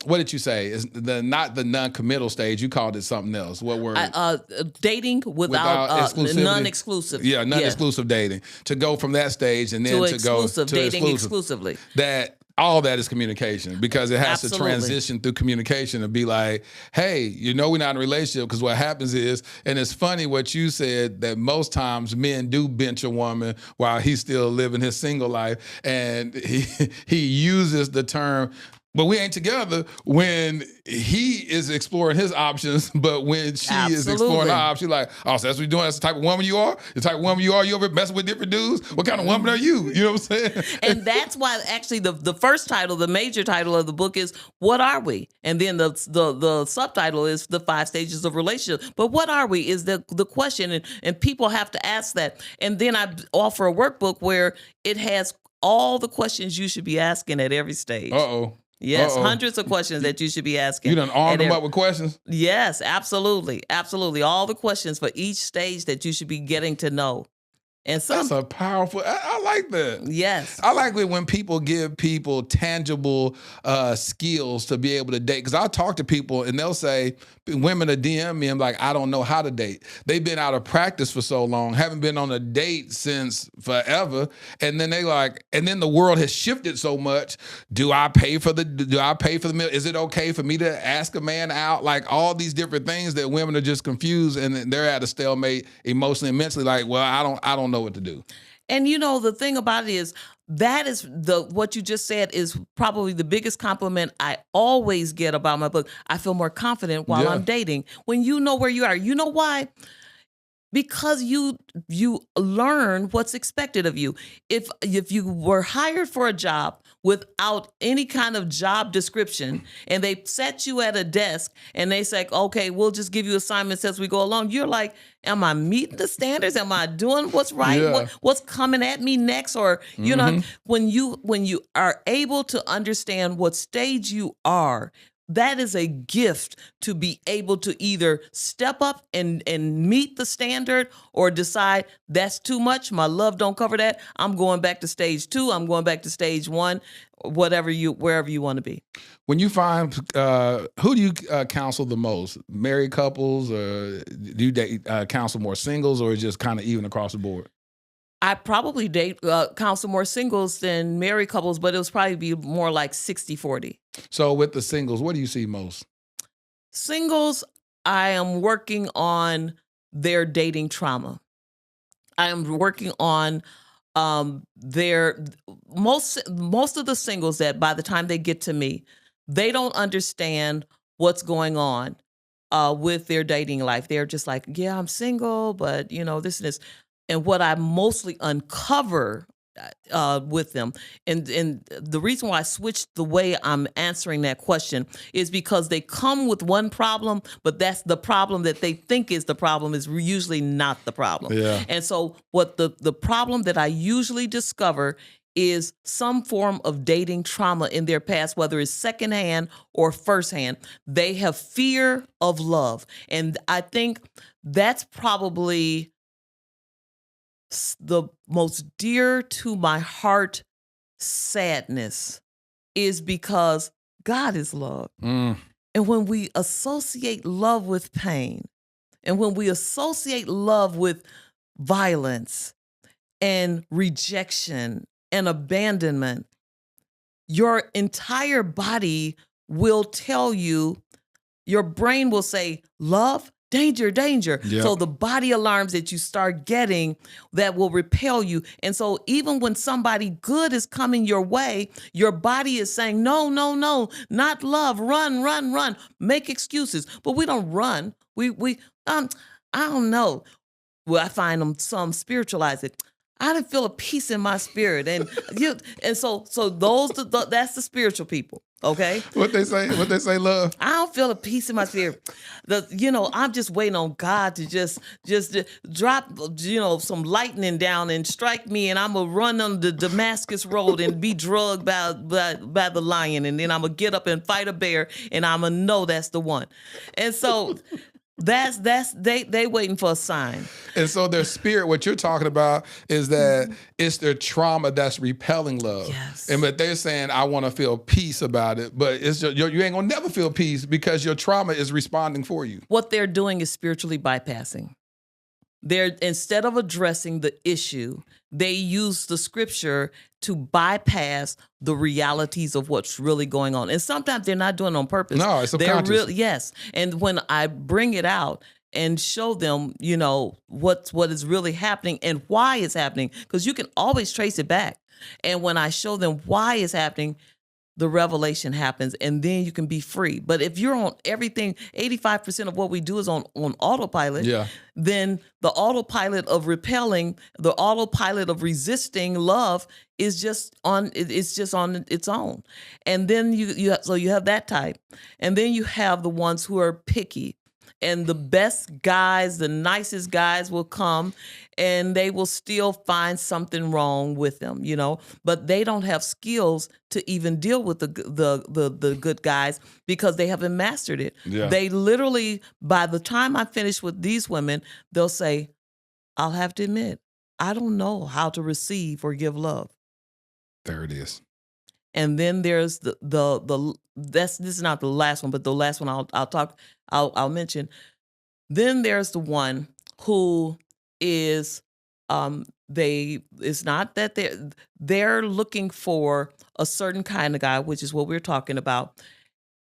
Speaker 1: what did you say? Is not the non-committal stage. You called it something else. What word?
Speaker 2: Dating without
Speaker 1: exclusivity?
Speaker 2: non-exclusive.
Speaker 1: Yeah, non-exclusive dating. To go from that stage and then to go to
Speaker 2: dating exclusively.
Speaker 1: All that is communication, because it has
Speaker 2: Absolutely.
Speaker 1: to transition through communication and be like, hey, we're not in a relationship, because what happens is, and it's funny what you said, that most times men do bench a woman while he's still living his single life, and he uses the term, but we ain't together, when he is exploring his options, but when she is exploring her options, like, oh, so that's what you're doing? That's the type of woman you are? The type of woman you are? You over messing with different dudes? What kind of woman are you? You know what I'm saying?
Speaker 2: And that's why actually the first title, the major title of the book is What Are We? And then the subtitle is The 5 Stages of Relationship. But what are we is the question, and people have to ask that. And then I offer a workbook where it has all the questions you should be asking at every stage. Yes, hundreds of questions that you should be asking.
Speaker 1: You done armed them up with questions?
Speaker 2: Yes, absolutely. Absolutely. All the questions for each stage that you should be getting to know. And
Speaker 1: that's a powerful, I like that.
Speaker 2: Yes.
Speaker 1: I like it when people give people tangible skills to be able to date. Because I talk to people and they'll say, women are DM me, I'm like, I don't know how to date. They've been out of practice for so long, haven't been on a date since forever. And then and then the world has shifted so much. Do I pay for the meal? Is it okay for me to ask a man out? Like all these different things that women are just confused, and they're at a stalemate emotionally and mentally, like, well, I don't know what to do.
Speaker 2: And the thing about it is, that is what you just said is probably the biggest compliment I always get about my book. I feel more confident while I'm dating. When you know where you are. You know why? Because you learn what's expected of you. If you were hired for a job without any kind of job description, and they set you at a desk and they say, okay, we'll just give you assignments as we go along, you're like, am I meeting the standards? Am I doing what's right?
Speaker 1: Yeah.
Speaker 2: What's coming at me next? Or when you are able to understand what stage you are, that is a gift, to be able to either step up and meet the standard, or decide that's too much. My love don't cover that. I'm going back to stage 2. I'm going back to stage 1, wherever you want to be.
Speaker 1: When you find, who do you counsel the most? Married couples, or do you counsel more singles, or just kind of even across the board?
Speaker 2: I probably counsel more singles than married couples, but it was probably be more like 60-40.
Speaker 1: So with the singles, what do you see most?
Speaker 2: Singles, I am working on their dating trauma. I am working on their most of the singles that by the time they get to me, they don't understand what's going on with their dating life. They're just like, yeah, I'm single, but this and this. And what I mostly uncover with them, and the reason why I switched the way I'm answering that question is because they come with one problem, but that's the problem that they think is the problem is usually not the problem.
Speaker 1: Yeah.
Speaker 2: And so what the problem that I usually discover is some form of dating trauma in their past, whether it's secondhand or firsthand. They have fear of love. And I think that's probably the most dear to my heart sadness, is because God is love. And when we associate love with pain, and when we associate love with violence and rejection and abandonment, your entire body will tell you, your brain will say, love, danger, danger.
Speaker 1: Yep.
Speaker 2: So the body alarms that you start getting that will repel you. And so even when somebody good is coming your way, your body is saying, no, no, no, not love, run, run, run, make excuses. But we don't run. We I don't know. Well, I find them, some spiritualize it. I didn't feel a peace in my spirit. And so those, that's the spiritual people. Okay.
Speaker 1: What they say, love?
Speaker 2: I don't feel a peace in my spirit. I'm just waiting on God to just drop, some lightning down and strike me, and I'm gonna run on the Damascus road and be drugged by the lion, and then I'm gonna get up and fight a bear, and I'm gonna know that's the one. And so they waiting for a sign.
Speaker 1: And so their spirit, what you're talking about is that it's their trauma that's repelling love.
Speaker 2: Yes.
Speaker 1: But they're saying, I want to feel peace about it. But it's just, you ain't going to never feel peace because your trauma is responding for you.
Speaker 2: What they're doing is spiritually bypassing. Instead of addressing the issue, they use the scripture to bypass the realities of what's really going on. And sometimes they're not doing it on purpose.
Speaker 1: No, it's subconscious.
Speaker 2: Yes. And when I bring it out and show them, what is really happening and why it's happening, because you can always trace it back. And when I show them why it's happening, the revelation happens, and then you can be free. But if you're on everything, 85% of what we do is on autopilot, then the autopilot of repelling, the autopilot of resisting love is just on its own. And then you have that type. And then you have the ones who are picky. And the best guys, the nicest guys will come and they will still find something wrong with them, but they don't have skills to even deal with the good guys because they haven't mastered it. Yeah. They literally, by the time I finish with these women, they'll say, I'll have to admit, I don't know how to receive or give love.
Speaker 1: There it is.
Speaker 2: And then there's this is not the last one, but the last one I'll mention. Then there's the one who is it's not that they're looking for a certain kind of guy, which is what we're talking about,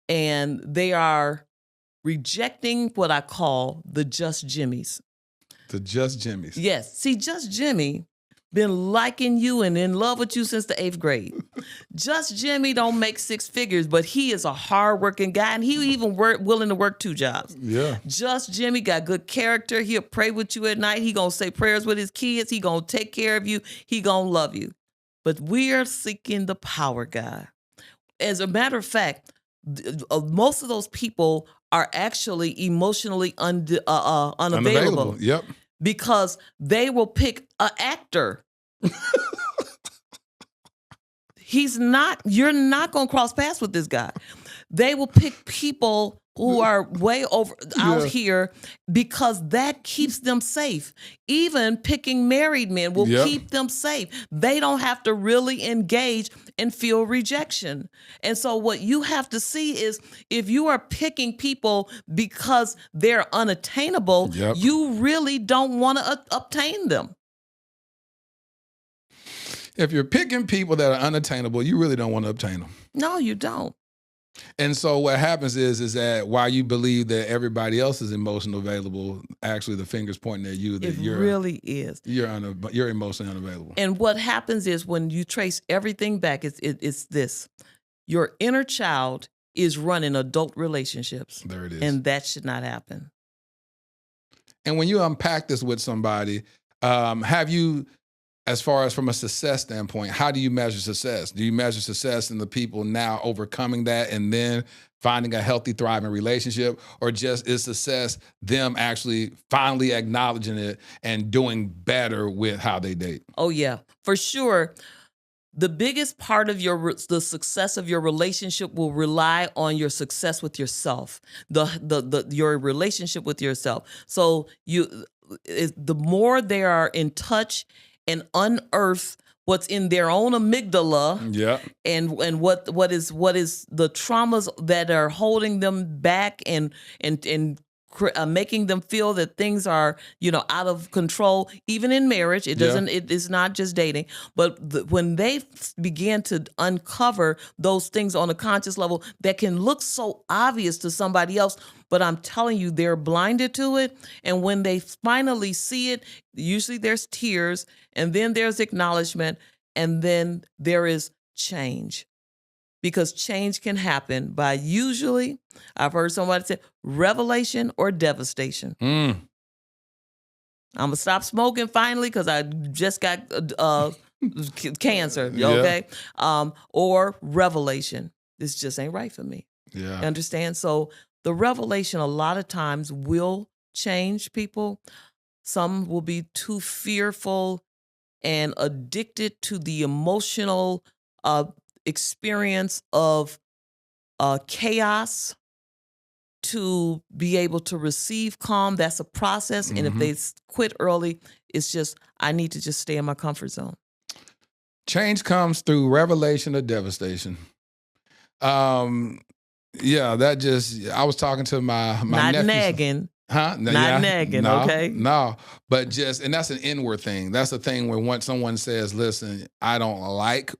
Speaker 2: and they are rejecting what I call the just Jimmies.
Speaker 1: The just Jimmies.
Speaker 2: Yes. See, just Jimmy been liking you and in love with you since the 8th grade. Just Jimmy don't make 6 figures, but he is a hardworking guy, and he even willing to work 2 jobs.
Speaker 1: Yeah.
Speaker 2: Just Jimmy got good character. He'll pray with you at night. He gonna say prayers with his kids. He gonna take care of you. He gonna love you. But we're seeking the power guy. As a matter of fact, most of those people are actually emotionally unavailable.
Speaker 1: Yep.
Speaker 2: Because they will pick an actor. You're not going to cross paths with this guy. They will pick people who are way over out here because that keeps them safe. Even picking married men will keep them safe. They don't have to really engage and feel rejection. And so what you have to see is if you are picking people because they're unattainable, you really don't want to obtain them.
Speaker 1: If you're picking people that are unattainable, you really don't want to obtain them.
Speaker 2: No, you don't.
Speaker 1: And so what happens is that while you believe that everybody else is emotionally available, actually the finger's pointing at you. That
Speaker 2: it really is.
Speaker 1: You're emotionally unavailable.
Speaker 2: And what happens is when you trace everything back, it's this. Your inner child is running adult relationships.
Speaker 1: There it is.
Speaker 2: And that should not happen.
Speaker 1: And when you unpack this with somebody, have you, as far as from a success standpoint, how do you measure success? Do you measure success in the people now overcoming that and then finding a healthy, thriving relationship? Or just is success them actually finally acknowledging it and doing better with how they date?
Speaker 2: Oh, yeah, for sure. The biggest part of the success of your relationship will rely on your success with yourself, your relationship with yourself. So the more they are in touch and unearth what's in their own amygdala, and what is the traumas that are holding them back and making them feel that things are out of control, even in marriage. It doesn't. It is not just dating, but when they begin to uncover those things on a conscious level that can look so obvious to somebody else. But I'm telling you, they're blinded to it. And when they finally see it, usually there's tears, and then there's acknowledgement, and then there is change. Because change can happen by usually, I've heard somebody say, revelation or devastation. I'm going to stop smoking finally because I just got cancer, okay? Or revelation. this just ain't right for me.
Speaker 1: Yeah.
Speaker 2: You understand? So the revelation a lot of times will change people. Some will be too fearful and addicted to the emotional experience of chaos to be able to receive calm. That's a process. And if they quit early, it's just, I need to just stay in my comfort zone.
Speaker 1: Change comes through revelation or devastation. Yeah, that just, I was talking to my
Speaker 2: Not
Speaker 1: nephew.
Speaker 2: nagging.
Speaker 1: Huh? No,
Speaker 2: Not nagging,
Speaker 1: no,
Speaker 2: okay?
Speaker 1: No, but just, and that's an inward thing. That's the thing where once someone says, listen, I don't like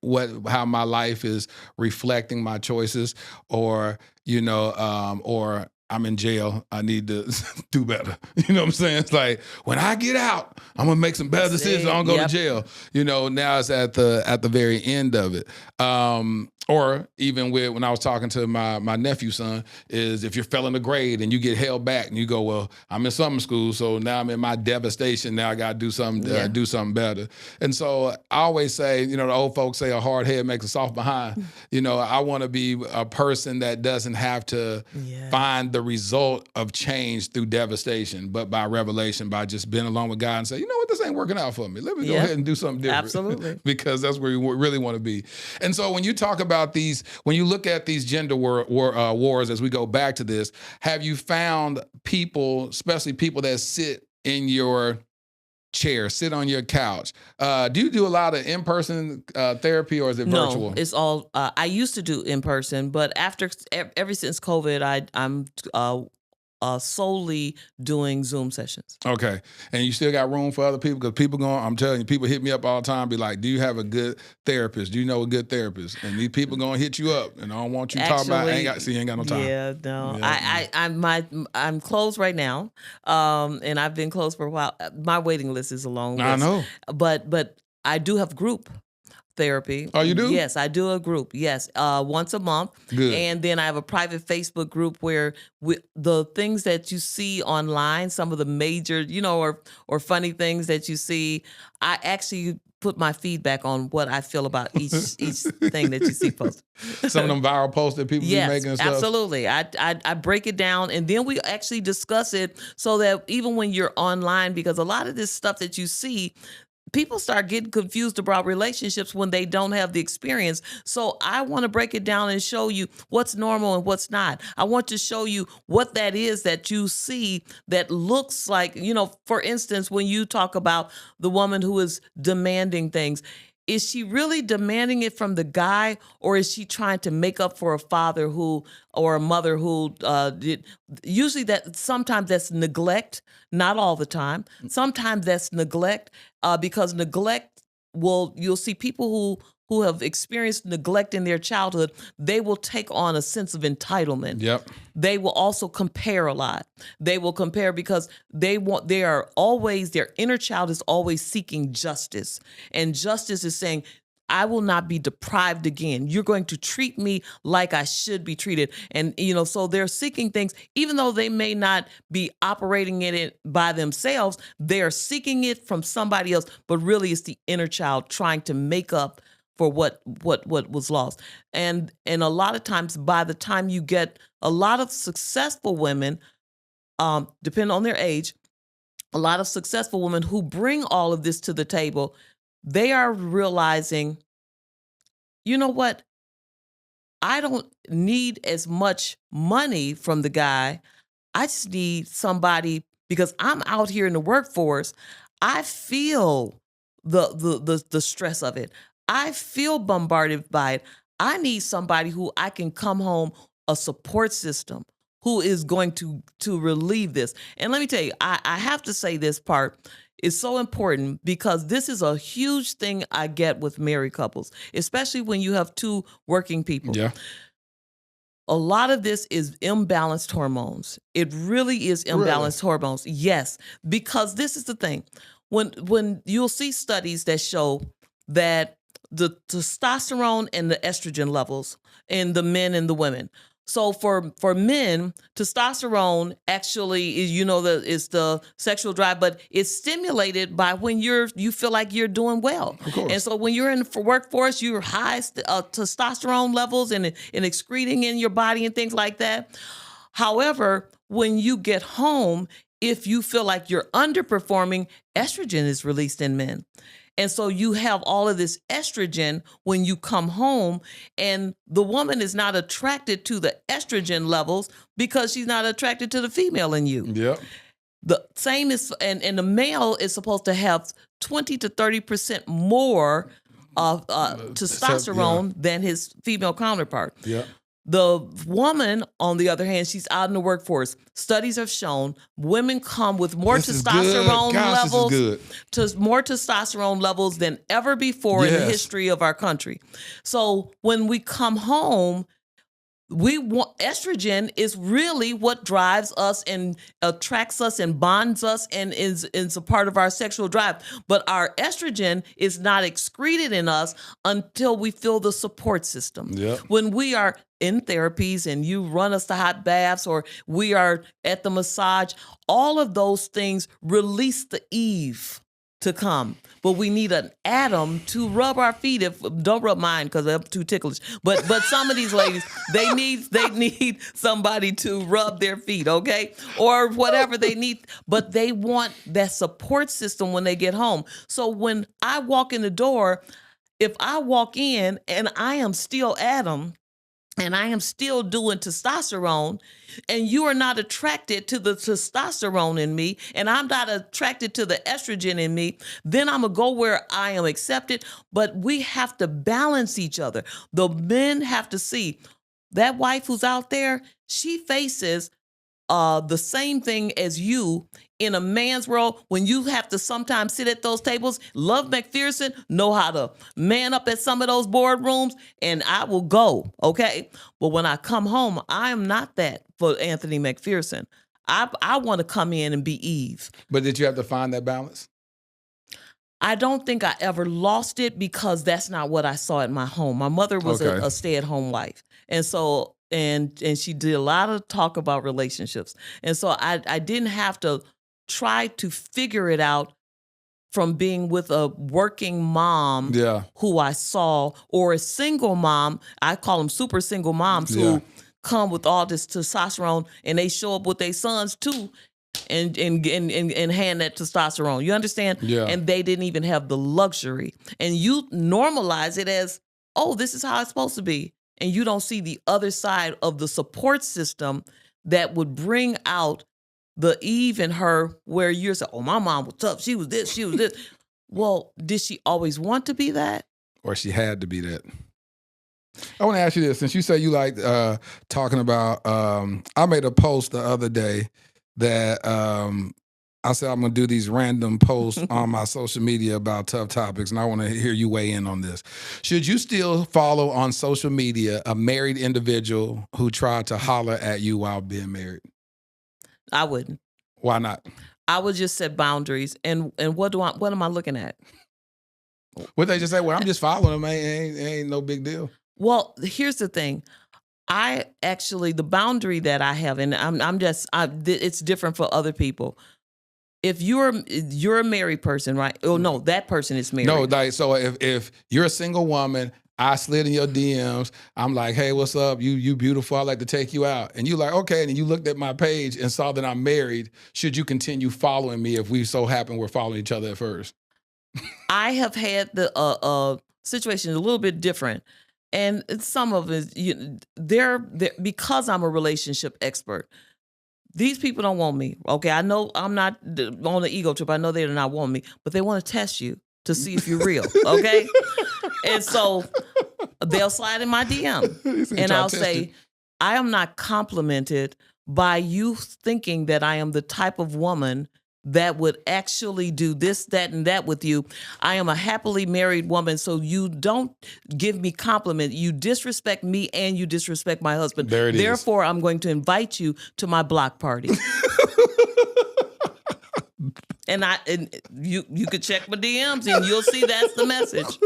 Speaker 1: how my life is reflecting my choices, or, or I'm in jail, I need to do better. You know what I'm saying? It's like, when I get out, I'm gonna make some better decisions. I don't go to jail. Now it's at the very end of it. Or even when I was talking to my nephew's son, is if you're failing a grade and you get held back and you go, well, I'm in summer school, so now I'm in my devastation. Now I got to do something better. And so I always say, the old folks say a hard head makes a soft behind. I want to be a person that doesn't have to find the result of change through devastation, but by revelation, by just being alone with God and say, you know what, this ain't working out for me. Let me go ahead and do something different.
Speaker 2: Absolutely.
Speaker 1: Because that's where you really want to be. And so when you talk about when you look at these gender wars, as we go back to this, have you found people, especially people that sit in your chair, sit on your couch? Do you do a lot of in-person therapy, or is it virtual?
Speaker 2: No, it's all, I used to do in person, but ever since COVID, I'm solely doing Zoom sessions.
Speaker 1: Okay. And you still got room for other people? Because I'm telling you, people hit me up all the time, be like, do you have a good therapist? Do you know a good therapist? And these people going to hit you up, and I don't want you talking about, you ain't got no time.
Speaker 2: Yeah, no. Yeah. I'm closed right now. And I've been closed for a while. My waiting list is a long list.
Speaker 1: I know.
Speaker 2: But I do have group therapy.
Speaker 1: Oh, you do?
Speaker 2: Yes, I do a group. Yes, once a month.
Speaker 1: Good.
Speaker 2: And then I have a private Facebook group where the things that you see online, some of the major, or funny things that you see, I actually put my feedback on what I feel about each thing that you see posted.
Speaker 1: Some of them viral posts that people be making and stuff?
Speaker 2: Yes, absolutely. I break it down, and then we actually discuss it so that even when you're online, because a lot of this stuff that you see, people start getting confused about relationships when they don't have the experience. So I want to break it down and show you what's normal and what's not. I want to show you what that is that you see that looks like, for instance, when you talk about the woman who is demanding things, is she really demanding it from the guy, or is she trying to make up for a father or a mother who did? Usually sometimes that's neglect, not all the time. Sometimes that's neglect, because neglect you'll see people who have experienced neglect in their childhood, they will take on a sense of entitlement.
Speaker 1: Yep.
Speaker 2: They will also compare a lot. They will compare because their inner child is always seeking justice. And justice is saying, I will not be deprived again. You're going to treat me like I should be treated. And, so they're seeking things, even though they may not be operating in it by themselves, they're seeking it from somebody else, but really it's the inner child trying to make up for what was lost. And a lot of times, by the time you get a lot of successful women, depending on their age, a lot of successful women who bring all of this to the table, they are realizing, you know what? I don't need as much money from the guy. I just need somebody, because I'm out here in the workforce. I feel the stress of it. I feel bombarded by it. I need somebody who I can come home, a support system, who is going to relieve this. And let me tell you, I have to say this part is so important, because this is a huge thing I get with married couples, especially when you have two working people.
Speaker 1: Yeah.
Speaker 2: A lot of this is imbalanced hormones. It really is imbalanced hormones. Yes, because this is the thing. When you'll see studies that show that the testosterone and the estrogen levels in the men and the women. So for men, testosterone actually is, is the sexual drive, but it's stimulated by when you feel like you're doing well.
Speaker 1: Of course.
Speaker 2: And so when you're in the workforce, you're high testosterone levels and excreting in your body and things like that. However, when you get home, if you feel like you're underperforming, estrogen is released in men. And so you have all of this estrogen when you come home, and the woman is not attracted to the estrogen levels because she's not attracted to the female in you.
Speaker 1: Yep.
Speaker 2: The same is, and the male is supposed to have 20 to 30% more of testosterone than his female counterpart.
Speaker 1: Yeah.
Speaker 2: The woman, on the other hand, she's out in the workforce. Studies have shown women come with more testosterone levels, more testosterone levels than ever before in the history of our country. So when we come home, estrogen is really what drives us and attracts us and bonds us and is a part of our sexual drive. But our estrogen is not excreted in us until we feel the support system.
Speaker 1: Yep.
Speaker 2: When we are in therapies and you run us to hot baths or we are at the massage, all of those things release the Eve to come. But we need an Adam to rub our feet. Don't rub mine because I'm too ticklish. But some of these ladies, they need somebody to rub their feet, okay? Or whatever they need. But they want that support system when they get home. So when I walk in the door, if I walk in and I am still Adam, and I am still doing testosterone, and you are not attracted to the testosterone in me, and I'm not attracted to the estrogen in me, then I'm going to go where I am accepted. But we have to balance each other. The men have to see that wife who's out there, she faces the same thing as you in a man's world when you have to sometimes sit at those tables. Love McPherson, know how to man up at some of those boardrooms, and I will go, okay? But when I come home, I am not that for Anthony McPherson. I want to come in and be Eve.
Speaker 1: But did you have to find that balance?
Speaker 2: I don't think I ever lost it because that's not what I saw at my home. My mother was a stay-at-home wife. And so, and she did a lot of talk about relationships. And so I didn't have to try to figure it out from being with a working mom who I saw, or a single mom. I call them super single moms who come with all this testosterone and they show up with their sons too and hand that testosterone. You understand?
Speaker 1: Yeah.
Speaker 2: And they didn't even have the luxury. And you normalize it as, oh, this is how it's supposed to be. And you don't see the other side of the support system that would bring out the Eve in her, where you're saying, oh, my mom was tough. She was this, she was this. Well, did she always want to be that?
Speaker 1: Or she had to be that? I want to ask you this. Since you say you like talking about, I made a post the other day that I said I'm going to do these random posts on my social media about tough topics, and I want to hear you weigh in on this. Should you still follow on social media a married individual who tried to holler at you while being married?
Speaker 2: I wouldn't.
Speaker 1: Why not?
Speaker 2: I would just set boundaries. And what am I looking at?
Speaker 1: What they just say? Well, I'm just following them. Ain't no big deal. Well,
Speaker 2: here's the thing. The boundary that I have, and it's different for other people. If you're a married person, right? Oh no, that person is married.
Speaker 1: No, so if you're a single woman, I slid in your DMs. I'm like, hey, what's up? You beautiful. I'd like to take you out. And you like, okay. And you looked at my page and saw that I'm married. Should you continue following me if we so happen we're following each other at first?
Speaker 2: I have had the situation a little bit different. And some of it, they're because I'm a relationship expert. These people don't want me. Okay, I know I'm not on the ego trip. I know they do not want me, but they want to test you to see if you're real. Okay, and so they'll slide in my DM, and I'll say, I am not complimented by you thinking that I am the type of woman that would actually do this, that, and that with you. I am a happily married woman, so you don't give me compliment. You disrespect me and you disrespect my husband. Therefore, I'm going to invite you to my block party. And you could check my DMs and you'll see that's the message.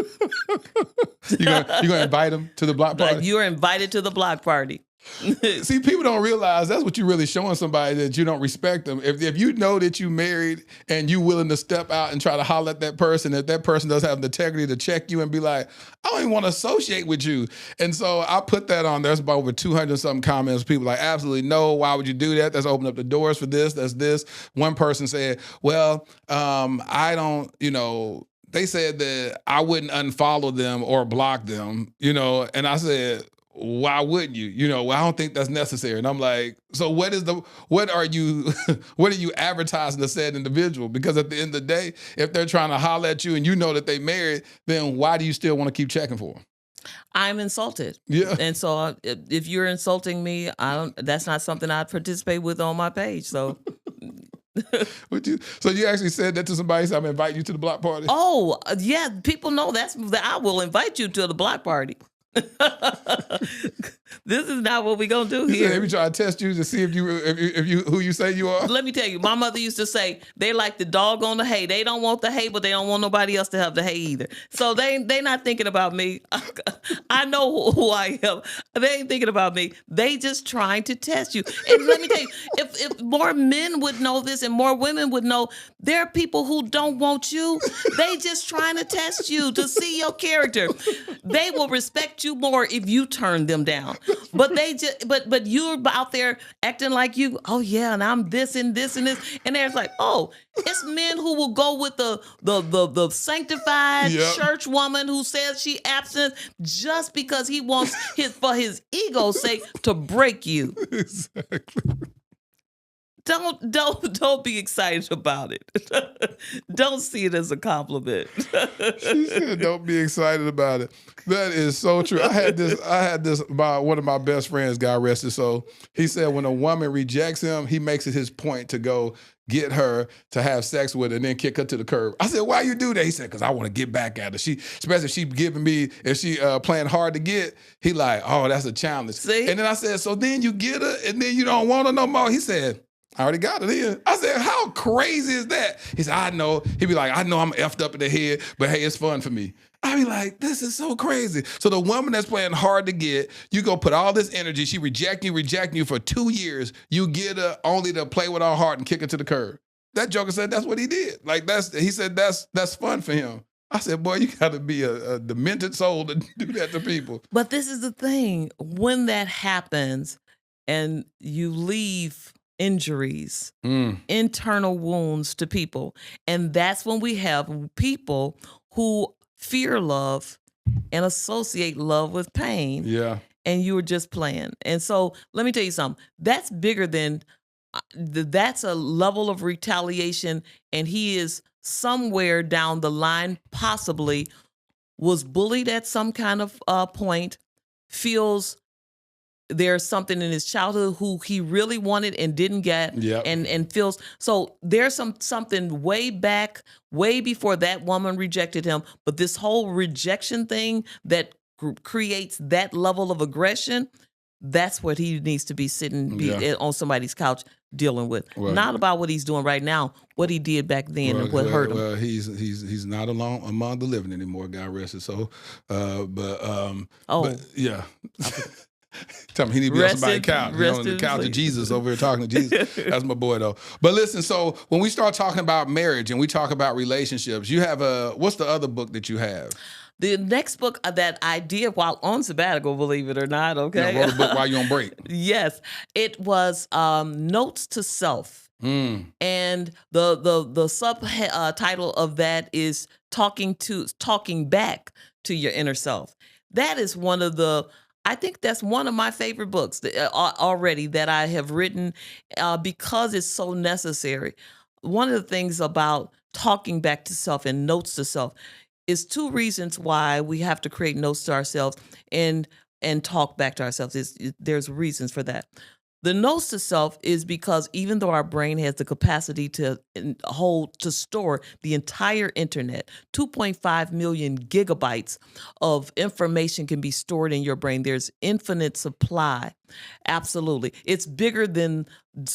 Speaker 1: You're gonna invite him to the block party?
Speaker 2: You're invited to the block party.
Speaker 1: See, people don't realize that's what you're really showing somebody, that you don't respect them. If you know that you married and you willing to step out and try to holler at that person, if that person doesn't have the integrity to check you and be like, I don't even want to associate with you. And so I put that on. There's about over 200 something comments. People like, absolutely no. Why would you do that? That's open up the doors for this. That's this. One person said, well, I don't, they said that I wouldn't unfollow them or block them, and I said, why wouldn't you? Well, I don't think that's necessary. And I'm like, so what are you advertising to said individual? Because at the end of the day, if they're trying to holler at you and you know that they married, then why do you still want to keep checking for them?
Speaker 2: I'm insulted.
Speaker 1: Yeah.
Speaker 2: And so if you're insulting me, that's not something I'd participate with on my page. So
Speaker 1: So you actually said that to somebody, so I'm inviting you to the block party?
Speaker 2: Oh, yeah, people know that I will invite you to the block party. This is not what we're gonna do here.
Speaker 1: They be trying to test you to see if you who you say you are.
Speaker 2: Let me tell you, my mother used to say they like the dog on the hay. They don't want the hay, but they don't want nobody else to have the hay either. So they not thinking about me. I know who I am. They ain't thinking about me. They just trying to test you. And let me tell you, if more men would know this and more women would know, there are people who don't want you. They just trying to test you to see your character. They will respect you more if you turn them down. But but you're out there acting like you, oh yeah, and I'm this and this and this. And there's like, oh, it's men who will go with the sanctified church woman who says she abstinent just because he wants for his ego's sake to break you.
Speaker 1: Exactly.
Speaker 2: Don't be excited about it. Don't see it as a compliment.
Speaker 1: She said, "Don't be excited about it." That is so true. I had this by one of my best friends got arrested. So he said when a woman rejects him, he makes it his point to go get her to have sex with her and then kick her to the curb. I said, "Why you do that?" He said, "Because I want to get back at her. Especially if she giving me, if she playing hard to get." He like, "Oh, that's a challenge." See? And then I said, "So then you get her and then you don't want her no more?" He said, I already got it in. I said, how crazy is that? He said, I know. He'd be like, I know I'm effed up in the head, but hey, it's fun for me. I be like, this is so crazy. So the woman that's playing hard to get, you go put all this energy, she rejecting you for 2 years, you get her only to play with her heart and kick her to the curb. That joker said that's what he did. Like he said that's fun for him. I said, boy, you got to be a demented soul to do that to people.
Speaker 2: But this is the thing. When that happens and you leave injuries, internal wounds to people. And that's when we have people who fear love and associate love with pain.
Speaker 1: Yeah.
Speaker 2: And you were just playing. And so let me tell you something. That's bigger than, that's a level of retaliation. And he is somewhere down the line, possibly was bullied at some kind of point, feels there's something in his childhood who he really wanted and didn't get, and feels so there's something way back, way before that woman rejected him. But this whole rejection thing that creates that level of aggression, that's what he needs to be sitting on somebody's couch dealing with. Well, not about what he's doing right now, what he did back then and what hurt him.
Speaker 1: Well, he's not among the living anymore. Got arrested. So, but yeah. Tell me he need to be on somebody's couch. On the couch of Jesus over here talking to Jesus. That's my boy though. But listen, so when we start talking about marriage and we talk about relationships, you have what's the other book that you have?
Speaker 2: The next book that I did while on sabbatical, believe it or not, okay?
Speaker 1: You wrote a book while you're on break. Yes.
Speaker 2: It was Notes to Self. And the subtitle of that is Talking Back to Your Inner Self. That is I think that's one of my favorite books already that I have written because it's so necessary. One of the things about talking back to self and notes to self is 2 reasons why we have to create notes to ourselves and talk back to ourselves. There's reasons for that. The notes to self is because even though our brain has the capacity to store the entire internet, 2.5 million gigabytes of information can be stored in your brain. There's infinite supply. Absolutely. It's bigger than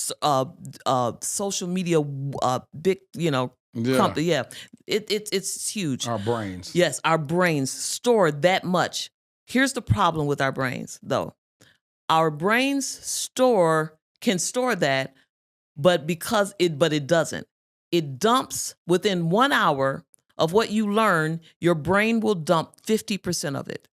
Speaker 2: social media, big, company. Yeah. It's huge.
Speaker 1: Our brains.
Speaker 2: Yes, our brains store that much. Here's the problem with our brains, though. Our brains can store that, but it doesn't. It dumps within 1 hour of what you learn. Your brain will dump 50% of it.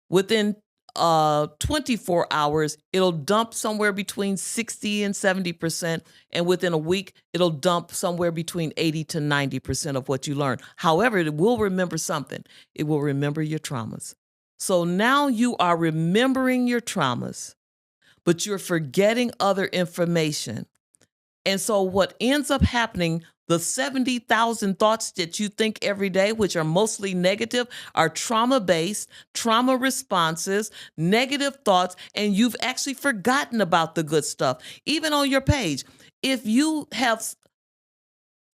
Speaker 2: Within 24 hours, it'll dump somewhere between 60 and 70%. And within a week, it'll dump somewhere between 80 to 90% of what you learn. However, it will remember something. It will remember your traumas. So now you are remembering your traumas, but you're forgetting other information. And so what ends up happening, the 70,000 thoughts that you think every day, which are mostly negative, are trauma-based, trauma responses, negative thoughts, and you've actually forgotten about the good stuff. Even on your page, if you have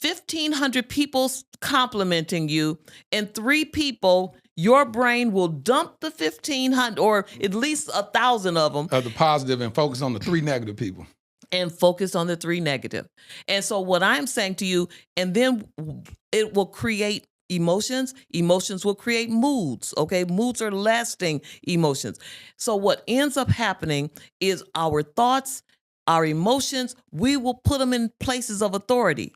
Speaker 2: 1,500 people complimenting you and 3 people, your brain will dump the 1,500 or at least 1,000 of them.
Speaker 1: Of the positive and focus on the 3 negative people.
Speaker 2: And focus on the 3 negative. And so what I'm saying to you, and then it will create emotions. Emotions will create moods, okay? Moods are lasting emotions. So what ends up happening is our thoughts, our emotions, we will put them in places of authority.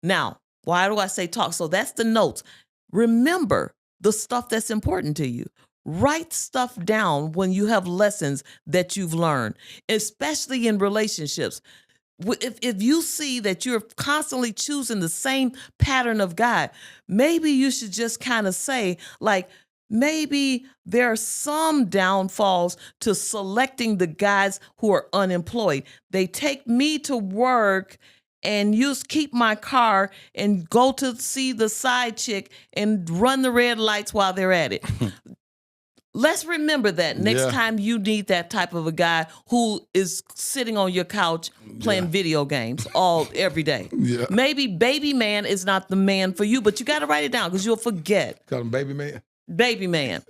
Speaker 2: Now, why do I say talk? So that's the notes. Remember the stuff that's important to you. Write stuff down when you have lessons that you've learned, especially in relationships. If you see that you're constantly choosing the same pattern of guy, maybe you should just kind of say, like, maybe there are some downfalls to selecting the guys who are unemployed. They take me to work and keep my car and go to see the side chick and run the red lights while they're at it. Let's remember that next time you need that type of a guy who is sitting on your couch playing video games every day. Yeah. Maybe baby man is not the man for you, but you got to write it down because you'll forget.
Speaker 1: Call him baby man?
Speaker 2: Baby man.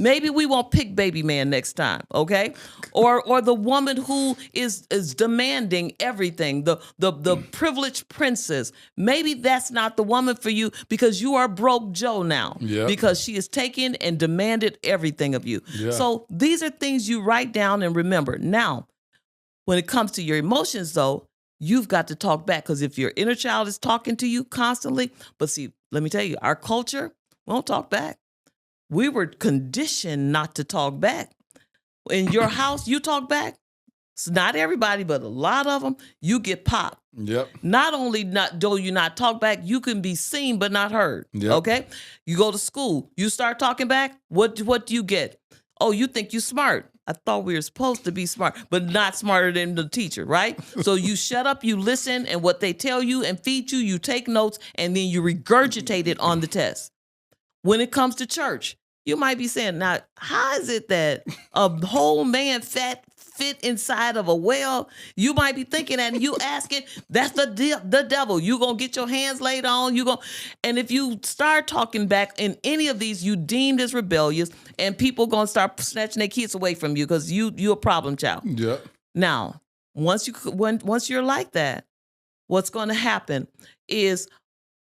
Speaker 2: Maybe we won't pick baby man next time, okay? Or the woman who is demanding everything, the privileged princess. Maybe that's not the woman for you because you are broke Joe now. Yep. Because she has taken and demanded everything of you. Yeah. So these are things you write down and remember. Now, when it comes to your emotions, though, you've got to talk back because if your inner child is talking to you constantly, but see, let me tell you, our culture won't talk back. We were conditioned not to talk back. In your house, you talk back. It's not everybody, but a lot of them, you get popped. Yep. Not only do you not talk back, you can be seen but not heard. Yep. Okay? You go to school, you start talking back, what do you get? Oh, you think you're smart. I thought we were supposed to be smart, but not smarter than the teacher, right? So you shut up, you listen, and what they tell you and feed you, you take notes, and then you regurgitate it on the test. When it comes to church, you might be saying, now, how is it that a whole man fit inside of a well? You might be thinking that, and you asking, that's the devil. You going to get your hands laid on. And if you start talking back in any of these, you deemed as rebellious, and people going to start snatching their kids away from you because you're a problem child. Yeah. Now, once you're like that, what's going to happen is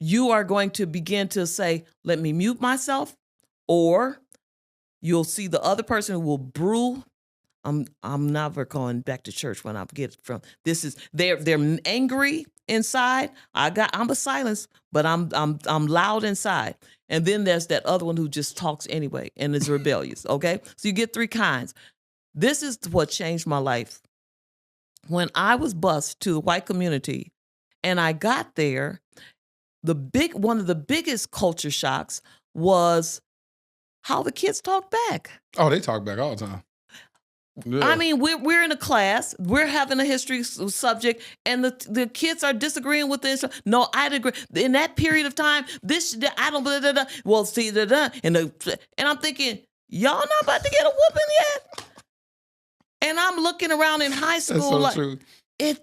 Speaker 2: you are going to begin to say, let me mute myself, or you'll see the other person who will brew. I'm never going back to church when I get from this is they're angry inside. I'm a silence, but I'm loud inside. And then there's that other one who just talks anyway and is rebellious. Okay, so you get 3 kinds. This is what changed my life. When I was bused to the white community, and I got there. One of the biggest culture shocks was how the kids talk back.
Speaker 1: Oh, they talk back all the time. Yeah.
Speaker 2: I mean, we're in a class, we're having a history subject, and the kids are disagreeing with this. No, I agree. In that period of time, I don't. Blah, blah, blah. Well, see, and I'm thinking, y'all not about to get a whooping yet. And I'm looking around in high school,
Speaker 1: that's so true.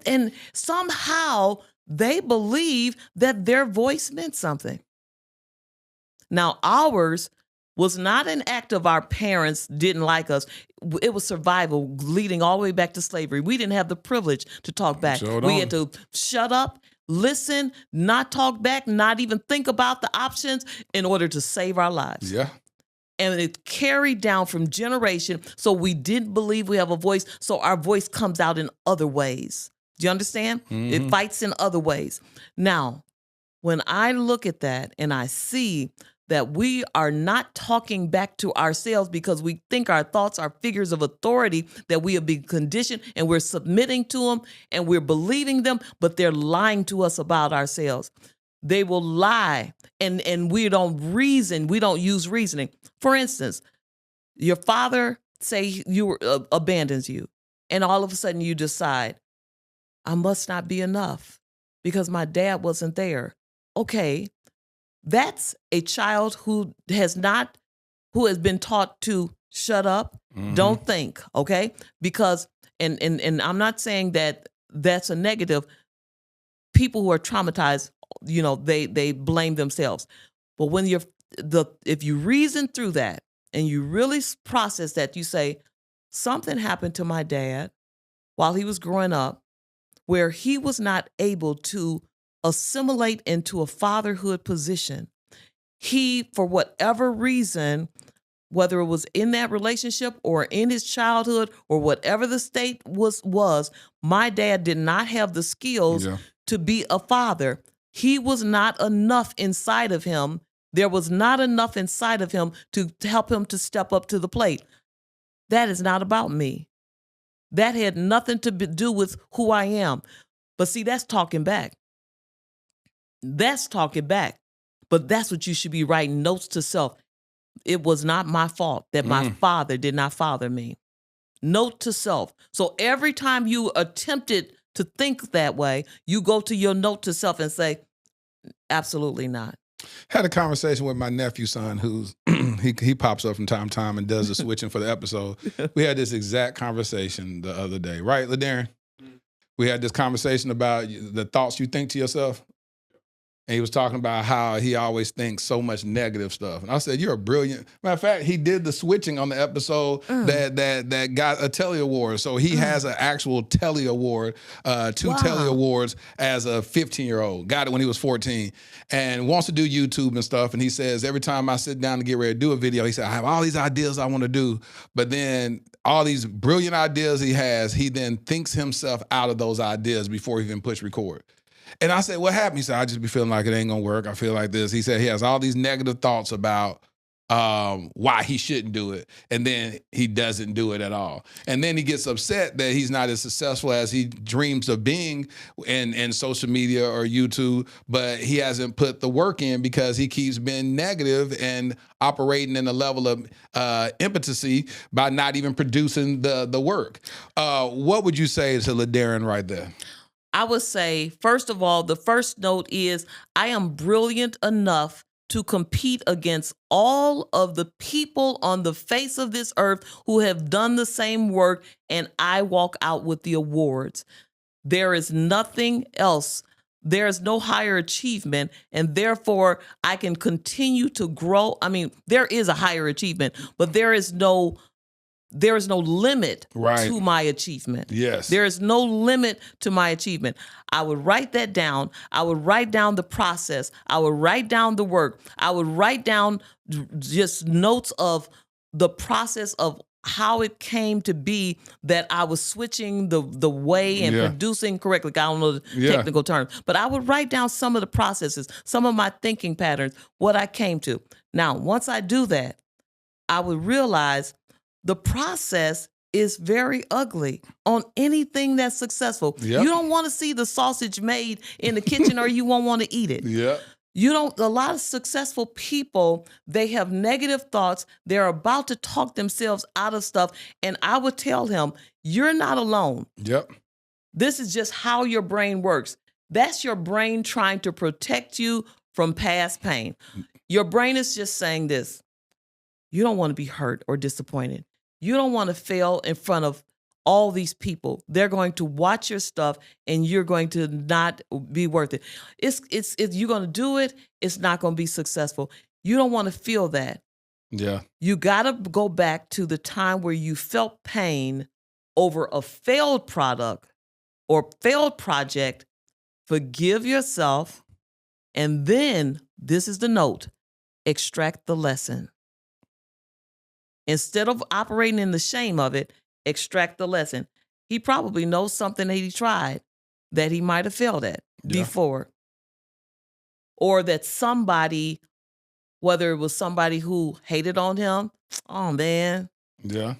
Speaker 2: And somehow they believe that their voice meant something. Now, ours was not an act of our parents didn't like us. It was survival leading all the way back to slavery. We didn't have the privilege to talk back. We had to shut up, listen, not talk back, not even think about the options in order to save our lives.
Speaker 1: Yeah.
Speaker 2: And it carried down from generation. So we didn't believe we have a voice. So our voice comes out in other ways. Do you understand? It fights in other ways. Now, when I look at that and I see that we are not talking back to ourselves because we think our thoughts are figures of authority, that we have been conditioned and we're submitting to them and we're believing them, but they're lying to us about ourselves. They will lie and we don't reason. We don't use reasoning. For instance, your father say abandons you and all of a sudden you decide, I must not be enough because my dad wasn't there. Okay, that's a child who has been taught to shut up, don't think, okay? Because, and I'm not saying that that's a negative. People who are traumatized, they blame themselves. But when if you reason through that and you really process that, you say, something happened to my dad while he was growing up where he was not able to assimilate into a fatherhood position. He, for whatever reason, whether it was in that relationship or in his childhood or whatever the state was, my dad did not have the skills to be a father. He was not enough inside of him. There was not enough inside of him to help him to step up to the plate. That is not about me. That had nothing to do with who I am. But see, that's talking back. That's talking back. But that's what you should be writing notes to self. It was not my fault that my father did not father me. Note to self. So every time you attempted to think that way, you go to your note to self and say, absolutely not.
Speaker 1: Had a conversation with my nephew's son who's he pops up from time to time and does the switching for the episode. We had this exact conversation the other day, right, LaDarren? We had this conversation about the thoughts you think to yourself. And he was talking about how he always thinks so much negative stuff. And I said, you're a brilliant. Matter of fact, he did the switching on the episode that got a Telly Award. So he has an actual Telly Award, two Telly Awards as a 15-year-old. Got it when he was 14 and wants to do YouTube and stuff. And he says, every time I sit down to get ready to do a video, he said, I have all these ideas I want to do. But then all these brilliant ideas he has, he then thinks himself out of those ideas before he even push record. And I said, what happened? He said, I just be feeling like it ain't gonna work. I feel like this. He said he has all these negative thoughts about why he shouldn't do it. And then he doesn't do it at all. And then he gets upset that he's not as successful as he dreams of being in social media or YouTube, but he hasn't put the work in because he keeps being negative and operating in a level of impotency by not even producing the work. What would you say to LaDarren right there?
Speaker 2: I would say, first of all, the first note is I am brilliant enough to compete against all of the people on the face of this earth who have done the same work, and I walk out with the awards. There is nothing else. There is no higher achievement, and therefore I can continue to grow. I mean, there is a higher achievement, but there is no limit to my achievement.
Speaker 1: Yes.
Speaker 2: There is no limit to my achievement. I would write that down. I would write down the process. I would write down the work. I would write down just notes of the process of how it came to be that I was switching the way and producing correctly. I don't know the technical terms, but I would write down some of the processes, some of my thinking patterns, what I came to. Now, once I do that, I would realize the process is very ugly on anything that's successful. Yep. You don't want to see the sausage made in the kitchen or you won't want to eat it.
Speaker 1: Yeah.
Speaker 2: A lot of successful people, they have negative thoughts. They're about to talk themselves out of stuff. And I would tell him, you're not alone.
Speaker 1: Yep.
Speaker 2: This is just how your brain works. That's your brain trying to protect you from past pain. Your brain is just saying this. You don't want to be hurt or disappointed. You don't want to fail in front of all these people. They're going to watch your stuff and you're going to not be worth it. If you're going to do it, it's not going to be successful. You don't want to feel that.
Speaker 1: Yeah.
Speaker 2: You got to go back to the time where you felt pain over a failed product or failed project. Forgive yourself. And then, this is the note, extract the lesson. Instead of operating in the shame of it, extract the lesson. He probably knows something that he tried that he might have failed at before. Or that somebody, whether it was somebody who hated on him, oh man.
Speaker 1: Yeah.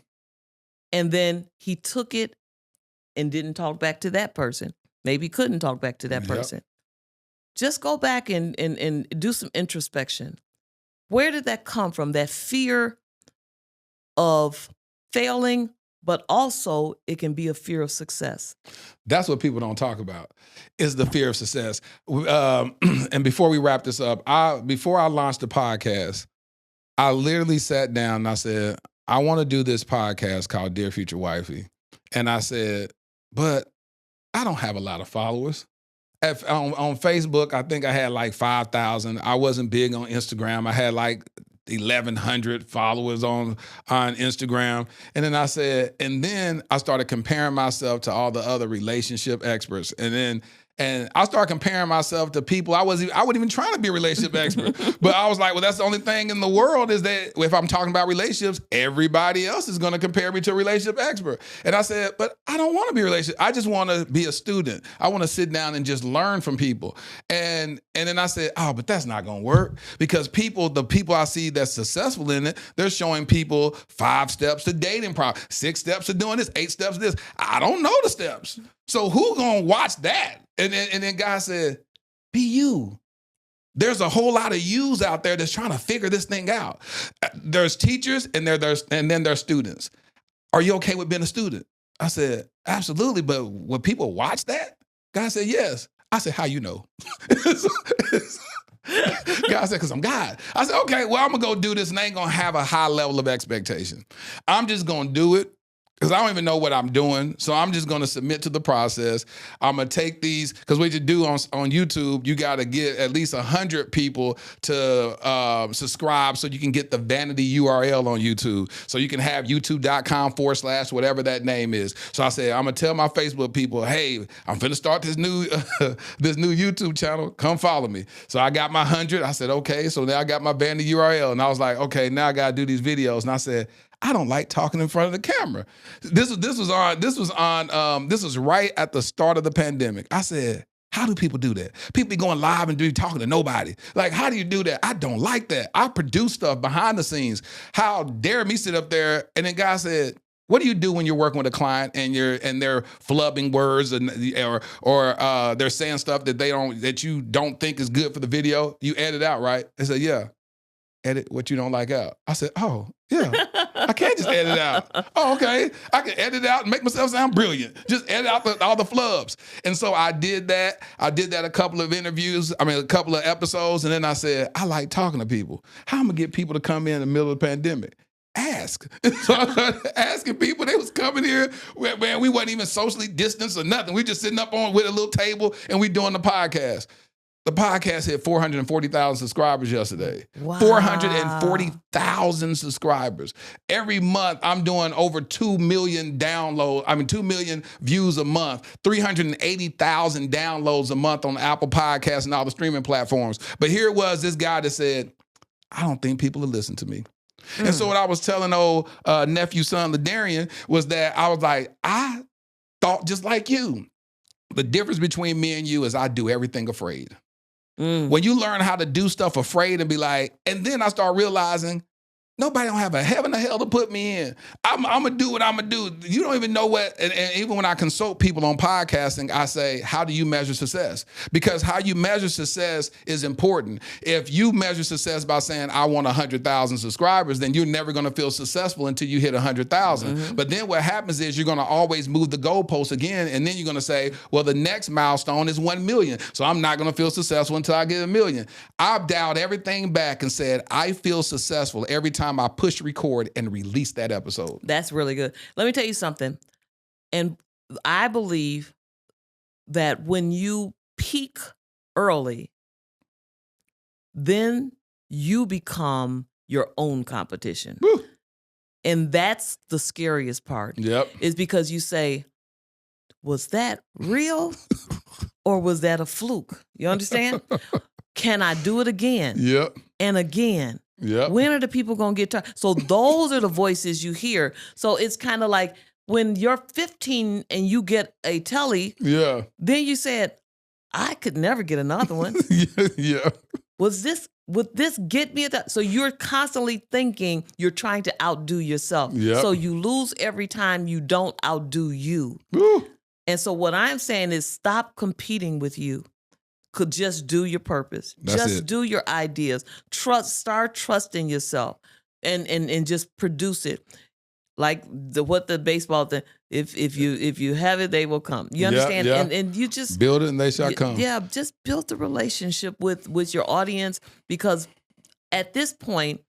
Speaker 2: And then he took it and didn't talk back to that person. Maybe couldn't talk back to that person. Just go back and do some introspection. Where did that come from? That fear of failing, but also it can be a fear of success.
Speaker 1: That's what people don't talk about, is the fear of success. And before we wrap this up, before I launched the podcast, I literally sat down and I said, I want to do this podcast called Dear Future Wifey. And I said, but I don't have a lot of followers. On Facebook, I think I had like 5,000. I wasn't big on Instagram. I had like 1,100 followers on Instagram. And then I said, and then I started comparing myself to all the other relationship experts. And I started comparing myself to people. I wasn't even trying to be a relationship expert. But I was like, well, that's the only thing in the world is that if I'm talking about relationships, everybody else is going to compare me to a relationship expert. And I said, but I don't want to be a relationship. I just want to be a student. I want to sit down and just learn from people. And then I said, oh, but that's not going to work because the people I see that's successful in it, they're showing people 5 steps to dating problem, 6 steps to doing this, 8 steps to this. I don't know the steps. So who gonna watch that? And then God said, be you. There's a whole lot of yous out there that's trying to figure this thing out. There's teachers and then there's students. Are you okay with being a student? I said, absolutely, but would people watch that? God said, yes. I said, how you know? God said, because I'm God. I said, okay, well, I'm going to go do this and I ain't going to have a high level of expectation. I'm just going to do it. Because I don't even know what I'm doing. So I'm just going to submit to the process. I'm going to take these, because what you do on YouTube, you got to get at least 100 people to subscribe so you can get the vanity URL on YouTube. So you can have youtube.com/ whatever that name is. So I said, I'm going to tell my Facebook people, hey, I'm finna start this new YouTube channel. Come follow me. So I got my 100. I said, okay. So now I got my vanity URL. And I was like, okay, now I got to do these videos. And I said, I don't like talking in front of the camera. This was right at the start of the pandemic. I said, how do people do that? People be going live and talking to nobody. Like, how do you do that? I don't like that. I produce stuff behind the scenes. How dare me sit up there? And then God said, what do you do when you're working with a client and they're flubbing words or they're saying stuff that you don't think is good for the video? You edit out, right? They said, yeah. Edit what you don't like out. I said, oh, yeah. I can't just edit out. Oh, okay. I can edit out and make myself sound brilliant. Just edit out all the flubs. And so I did that. I did that a couple of episodes. And then I said, I like talking to people. How am I going to get people to come in the middle of the pandemic? Ask. So I started asking people. They was coming here. Man, we wasn't even socially distanced or nothing. We just sitting up with a little table and we doing the podcast. The podcast hit 440,000 subscribers yesterday. Wow. 440,000 subscribers. Every month, I'm doing over 2 million 2 million views a month, 380,000 downloads a month on Apple Podcasts and all the streaming platforms. But here it was, this guy that said, I don't think people will listen to me. And so what I was telling old nephew, son, Ladarian, was that I was like, I thought just like you. The difference between me and you is I do everything afraid. When you learn how to do stuff afraid and be like, and then I start realizing nobody don't have a heaven or hell to put me in. I'm going to do what I'm going to do. You don't even know what, and even when I consult people on podcasting, I say, how do you measure success? Because how you measure success is important. If you measure success by saying, I want 100,000 subscribers, then you're never going to feel successful until you hit 100,000. Mm-hmm. But then what happens is you're going to always move the goalpost again, and then you're going to say, well, the next milestone is 1 million. So I'm not going to feel successful until I get 1 million. I've dialed everything back and said, I feel successful every time I push record and release that episode.
Speaker 2: That's really good. Let me tell you something. And I believe that when you peak early, then you become your own competition.
Speaker 1: Woo.
Speaker 2: And that's the scariest part.
Speaker 1: Yep.
Speaker 2: Is because you say, was that real or was that a fluke? You understand? Can I do it again?
Speaker 1: Yep.
Speaker 2: And again
Speaker 1: Yep.
Speaker 2: When are the people going to get tired? So those are the voices you hear. So it's kind of like when you're 15 and you get a telly,
Speaker 1: Yeah.
Speaker 2: then you said, I could never get another one.
Speaker 1: Yeah.
Speaker 2: Would this get me so you're constantly thinking you're trying to outdo yourself.
Speaker 1: Yep.
Speaker 2: So you lose every time you don't outdo you.
Speaker 1: Woo.
Speaker 2: And so what I'm saying is stop competing with you. Could just do your purpose.
Speaker 1: That's
Speaker 2: just
Speaker 1: it.
Speaker 2: do your ideas. Start trusting yourself and just produce it. Like what the baseball thing. If you have it, they will come. You understand?
Speaker 1: Yeah.
Speaker 2: And you just
Speaker 1: build it and they shall come.
Speaker 2: Yeah, just build the relationship with your audience, because at this point,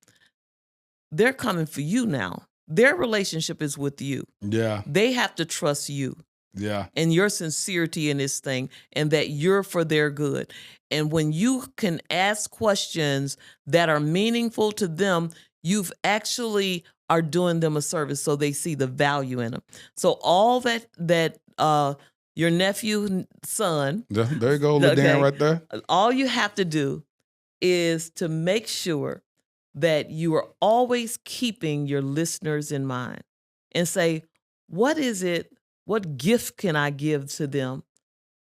Speaker 2: they're coming for you now. Their relationship is with you.
Speaker 1: Yeah.
Speaker 2: They have to trust you.
Speaker 1: Yeah.
Speaker 2: And your sincerity in this thing, and that you're for their good. And when you can ask questions that are meaningful to them, you've actually are doing them a service, so they see the value in them. So all that your nephew, son.
Speaker 1: There you go, little Dan right there.
Speaker 2: All you have to do is to make sure that you are always keeping your listeners in mind and say, what gift can I give to them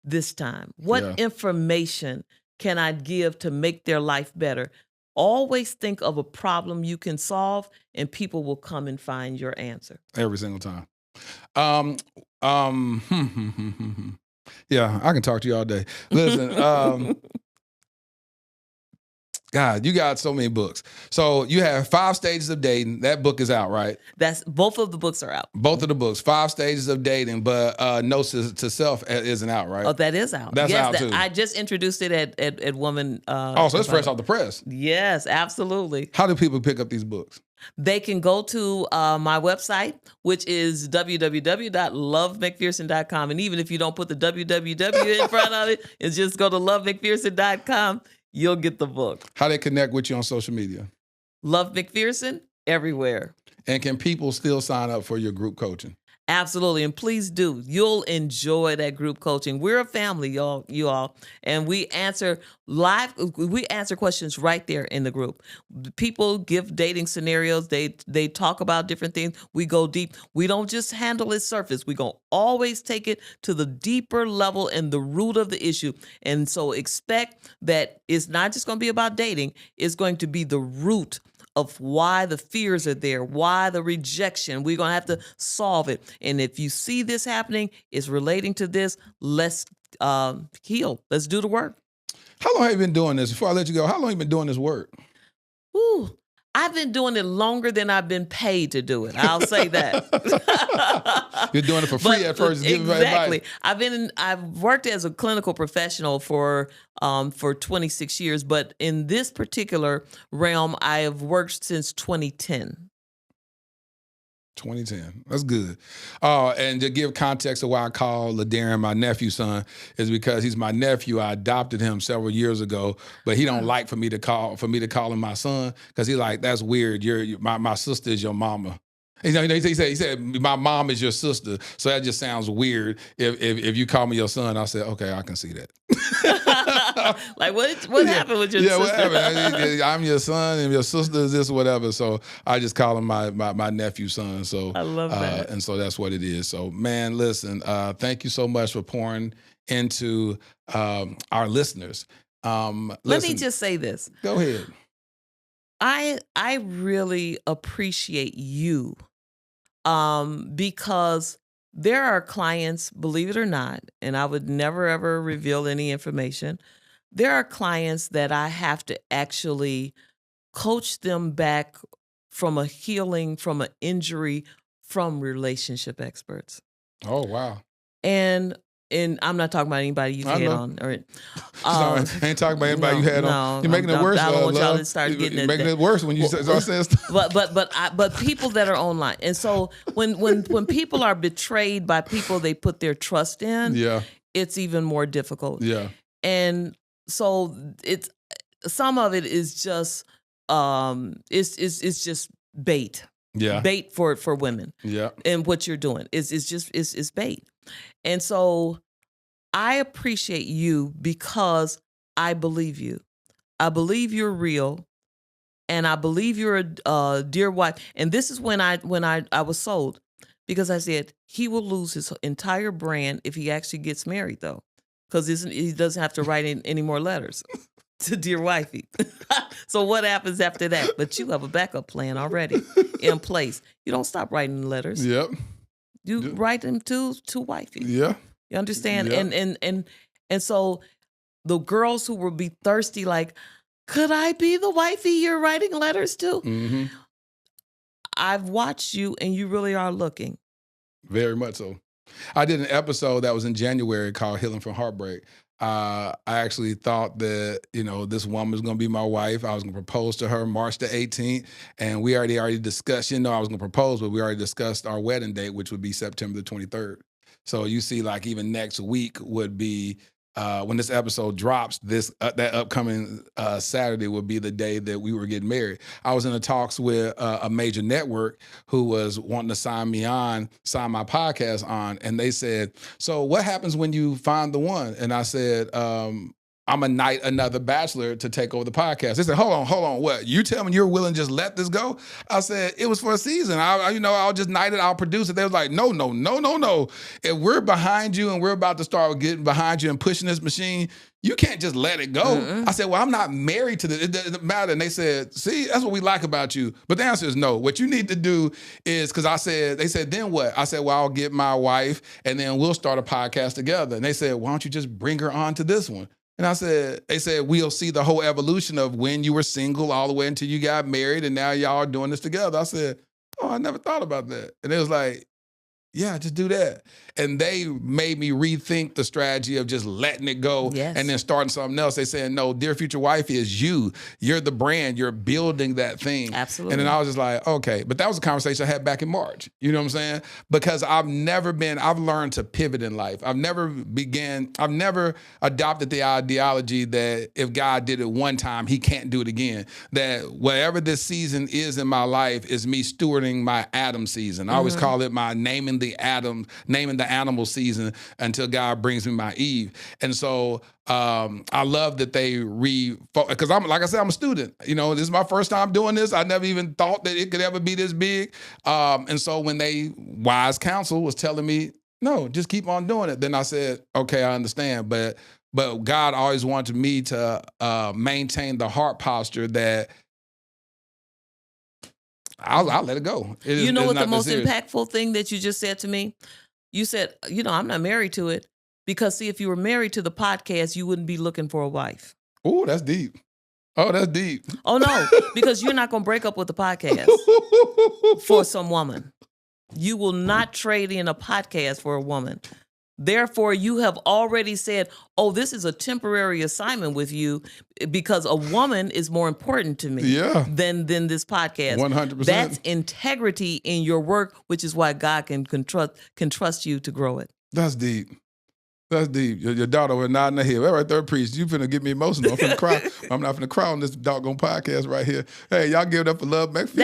Speaker 2: this time? What information can I give to make their life better? Always think of a problem you can solve, and people will come and find your answer.
Speaker 1: Every single time. Yeah, I can talk to you all day. Listen, God, you got so many books. So you have 5 Stages of Dating. That book is out, right?
Speaker 2: Both of the books are out.
Speaker 1: Both of the books, 5 Stages of Dating, but Notes to Self isn't out, right?
Speaker 2: Oh, that is out.
Speaker 1: That's out too.
Speaker 2: I just introduced it at Woman.
Speaker 1: So it's fresh off the press.
Speaker 2: Yes, absolutely.
Speaker 1: How do people pick up these books?
Speaker 2: They can go to my website, which is www.lovemcpherson.com. And even if you don't put the www in front of it, it's just go to lovemcpherson.com. You'll get the book.
Speaker 1: How they connect with you on social media?
Speaker 2: Love McPherson everywhere.
Speaker 1: And can people still sign up for your group coaching?
Speaker 2: Absolutely. And please do. You'll enjoy that group coaching. We're a family, you all. And we answer questions right there in the group. People give dating scenarios. They talk about different things. We go deep. We don't just handle it surface. We're going to always take it to the deeper level and the root of the issue. And so expect that it's not just going to be about dating. It's going to be the root of why the fears are there, why the rejection. We're going to have to solve it. And if you see this happening, it's relating to this, let's heal. Let's do the work.
Speaker 1: How long have you been doing this? Before I let you go, how long have you been doing this work?
Speaker 2: Ooh, I've been doing it longer than I've been paid to do it. I'll say that.
Speaker 1: You're doing it for free at first.
Speaker 2: Exactly. I've worked as a clinical professional for 26 years, but in this particular realm, I have worked since 2010.
Speaker 1: 2010. That's good. And to give context of why I call LaDarren my nephew son is because he's my nephew. I adopted him several years ago, but he don't like for me to call him my son because he's like, that's weird. My sister is your mama. He said, my mom is your sister. So that just sounds weird. If you call me your son, I said, okay, I can see that.
Speaker 2: Like what happened with your sister?
Speaker 1: What happened? I'm your son and your sister is this, whatever. So I just call him my nephew's son. So
Speaker 2: I love that.
Speaker 1: And so that's what it is. So man, listen, thank you so much for pouring into our listeners.
Speaker 2: Let me just say this.
Speaker 1: Go ahead.
Speaker 2: I really appreciate you because there are clients, believe it or not, and I would never, ever reveal any information. There are clients that I have to actually coach them back from a healing, from an injury, from relationship experts.
Speaker 1: Oh, wow.
Speaker 2: And I'm not talking about anybody you've had on. Or,
Speaker 1: I ain't talking about anybody you had on. You're making it worse.
Speaker 2: I don't want y'all to start getting
Speaker 1: You're making it worse when you start saying stuff.
Speaker 2: But people that are online, and so when people are betrayed by people they put their trust in, it's even more difficult.
Speaker 1: Yeah,
Speaker 2: and so it's some of it is just it's just bait.
Speaker 1: Yeah,
Speaker 2: bait for women.
Speaker 1: Yeah,
Speaker 2: and what you're doing is bait. And so I appreciate you because I believe you. I believe you're real. and I believe you're a dear wife. And this is when I was sold, because I said he will lose his entire brand if he actually gets married, though, because he doesn't have to write any more letters to Dear Wifey. So what happens after that? But you have a backup plan already in place. You don't stop writing letters.
Speaker 1: Yep.
Speaker 2: You write them to Wifey.
Speaker 1: Yeah.
Speaker 2: You understand?
Speaker 1: Yeah.
Speaker 2: And so the girls who will be thirsty, like, could I be the wifey you're writing letters to?
Speaker 1: Mm-hmm.
Speaker 2: I've watched you, and you really are looking.
Speaker 1: Very much so. I did an episode that was in January called Healing from Heartbreak. I actually thought that, this woman was going to be my wife. I was going to propose to her March the 18th. And we already discussed, I was going to propose, but we already discussed our wedding date, which would be September the 23rd. So you see, like, even next week would be, when this episode drops, that upcoming Saturday would be the day that we were getting married. I was in the talks with a major network who was wanting to sign my podcast on, and they said, so what happens when you find the one? And I said, I'm gonna knight another bachelor to take over the podcast. They said, hold on, what? You tell me you're willing to just let this go? I said, it was for a season. I'll just knight it, I'll produce it. They was like, no. If we're behind you and we're about to start getting behind you and pushing this machine, you can't just let it go. Mm-mm. I said, well, I'm not married to this. It doesn't matter. And they said, see, that's what we like about you. But the answer is no. What you need to do is, because they said, then what? I said, well, I'll get my wife and then we'll start a podcast together. And they said, why don't you just bring her on to this one? And they said, we'll see the whole evolution of when you were single all the way until you got married, and now y'all are doing this together. I said, oh, I never thought about that. And it was like, yeah, just do that. And they made me rethink the strategy of just letting it go and then starting something else. They said, no, Dear Future Wifey is you. You're the brand. You're building that thing. Absolutely. And then I was just like, okay. But that was a conversation I had back in March. You know what I'm saying? Because I've learned to pivot in life. I've never adopted the ideology that if God did it one time, he can't do it again. That whatever this season is in my life is me stewarding my Adam season. I always call it my naming the animal season until God brings me my Eve. And so I love that they because like I said, I'm a student. This is my first time doing this. I never even thought that it could ever be this big. And so when wise counsel was telling me, no, just keep on doing it, then I said, okay, I understand. But God always wanted me to maintain the heart posture that I'll let it go.
Speaker 2: You know what the most impactful thing that you just said to me? You said, I'm not married to it, because see, if you were married to the podcast, you wouldn't be looking for a wife.
Speaker 1: Oh, that's deep. Oh, that's deep.
Speaker 2: Oh, no, because you're not going to break up with the podcast for some woman. You will not trade in a podcast for a woman. Therefore, you have already said, oh, this is a temporary assignment with you because a woman is more important to me than this podcast.
Speaker 1: 100%.
Speaker 2: That's integrity in your work, which is why God can trust you to grow it.
Speaker 1: That's deep. That's deep. Your daughter was nodding her head. Well, right there, priest. You finna get me emotional. I'm finna cry. I'm not finna cry on this doggone podcast right here. Hey, y'all give it up for Love McPherson.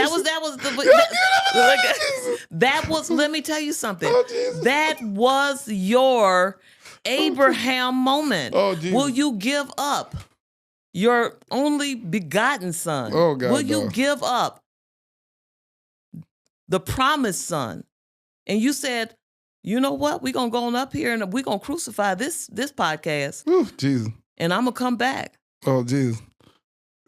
Speaker 2: That was. Let me tell you something. Oh, that was your Abraham moment.
Speaker 1: Oh, Jesus.
Speaker 2: Will you give up your only begotten son?
Speaker 1: Oh, God.
Speaker 2: Will you give up the promised son? And you said, you know what? We're going to go on up here and we're going to crucify this podcast.
Speaker 1: Ooh, Jesus.
Speaker 2: And I'm going to come back.
Speaker 1: Oh, Jesus.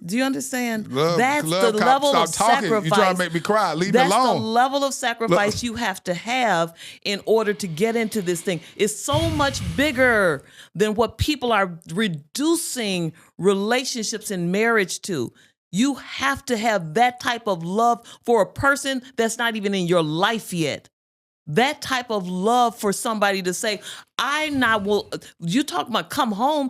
Speaker 2: Do you understand?
Speaker 1: That's the level of sacrifice. You're trying to make me cry. Leave me alone.
Speaker 2: That's the level of sacrifice you have to have in order to get into this thing. It's so much bigger than what people are reducing relationships and marriage to. You have to have that type of love for a person that's not even in your life yet. That type of love for somebody to say, you talk about come home,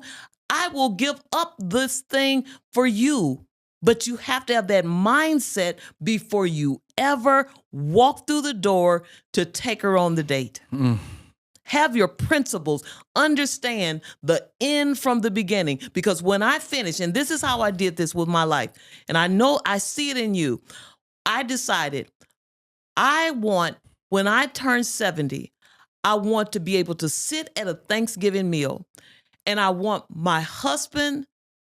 Speaker 2: I will give up this thing for you. But you have to have that mindset before you ever walk through the door to take her on the date. Have your principles. Understand the end from the beginning. Because when I finish, and this is how I did this with my life, and I know I see it in you, I decided when I turn 70, I want to be able to sit at a Thanksgiving meal, and I want my husband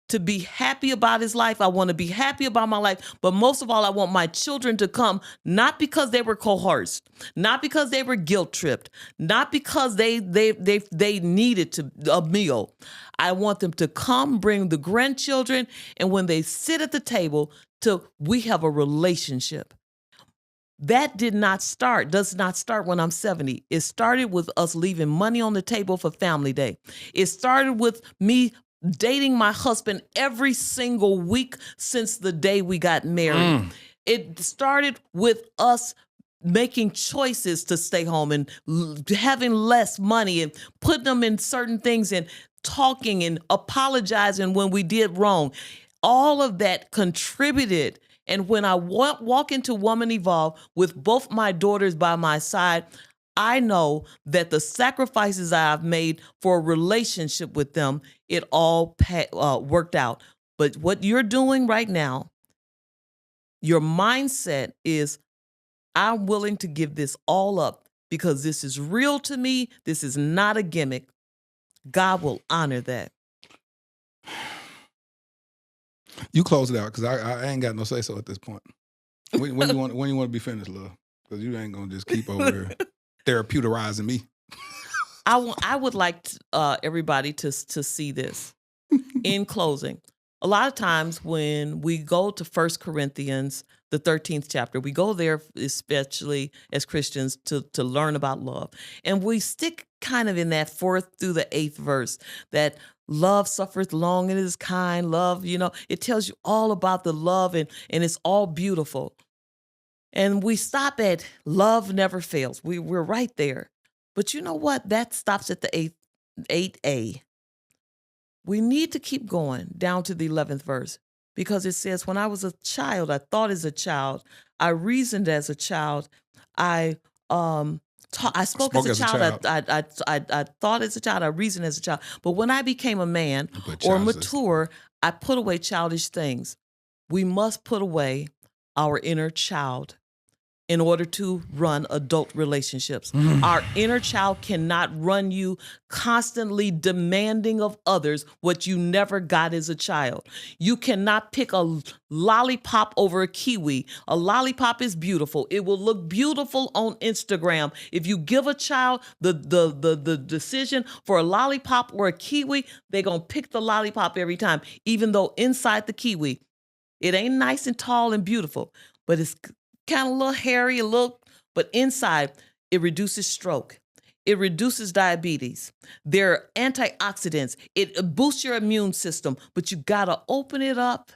Speaker 2: to be happy about his life. I want to be happy about my life. But most of all, I want my children to come, not because they were coerced, not because they were guilt tripped, not because they needed a meal. I want them to come, bring the grandchildren, and when they sit at the table, we have a relationship. That does not start when I'm 70. It started with us leaving money on the table for family day. It started with me dating my husband every single week since the day we got married. It started with us making choices to stay home and having less money and putting them in certain things and talking and apologizing when we did wrong. All of that contributed. And when I walk into Woman Evolve with both my daughters by my side, I know that the sacrifices I've made for a relationship with them, it all worked out. But what you're doing right now, your mindset is, I'm willing to give this all up because this is real to me. This is not a gimmick. God will honor that.
Speaker 1: You close it out because I ain't got no say so at this point. When you want to be finished, love? Because you ain't gonna just keep over here therapeuticizing me.
Speaker 2: I would like everybody to see this. In closing, a lot of times when we go to 1 Corinthians, the 13th chapter, we go there especially as Christians to learn about love. And we stick kind of in that 4th through the 8th verse that love suffereth long and is kind. Love, it tells you all about the love and it's all beautiful. And we stop at love never fails. We're right there. But you know what? That stops at the 8A. We need to keep going down to the 11th verse because it says, when I was a child, I thought as a child, I reasoned as a child, I spoke as a child. I thought as a child, I reasoned as a child. But when I became a man or mature, I put away childish things. We must put away our inner child in order to run adult relationships. Our inner child cannot run you constantly demanding of others what you never got as a child. You cannot pick a lollipop over a kiwi. A lollipop is beautiful. It will look beautiful on Instagram. If you give a child the decision for a lollipop or a kiwi, they're going to pick the lollipop every time, even though inside the kiwi, it ain't nice and tall and beautiful, but it's kind of a little hairy, but inside it reduces stroke. It reduces diabetes. There are antioxidants. It boosts your immune system, but you got to open it up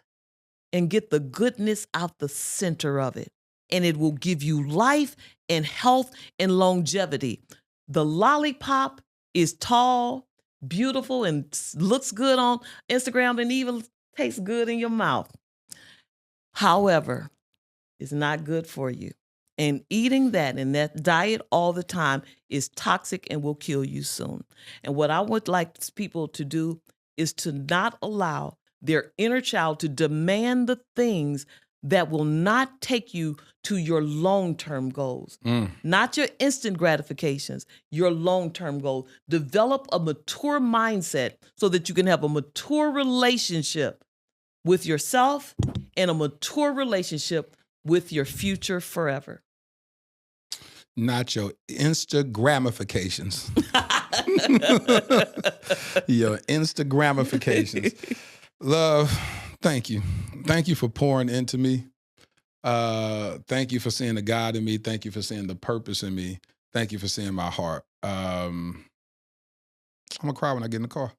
Speaker 2: and get the goodness out the center of it. And it will give you life and health and longevity. The lollipop is tall, beautiful, and looks good on Instagram and even tastes good in your mouth. However, it's not good for you. And eating that and that diet all the time is toxic and will kill you soon. And what I would like people to do is to not allow their inner child to demand the things that will not take you to your long-term goals, not your instant gratifications, your long-term goals. Develop a mature mindset so that you can have a mature relationship with yourself and a mature relationship with your future forever.
Speaker 1: Not your Instagramifications. Your Instagramifications. Love, thank you. Thank you for pouring into me. Thank you for seeing the God in me. Thank you for seeing the purpose in me. Thank you for seeing my heart. I'm going to cry when I get in the car.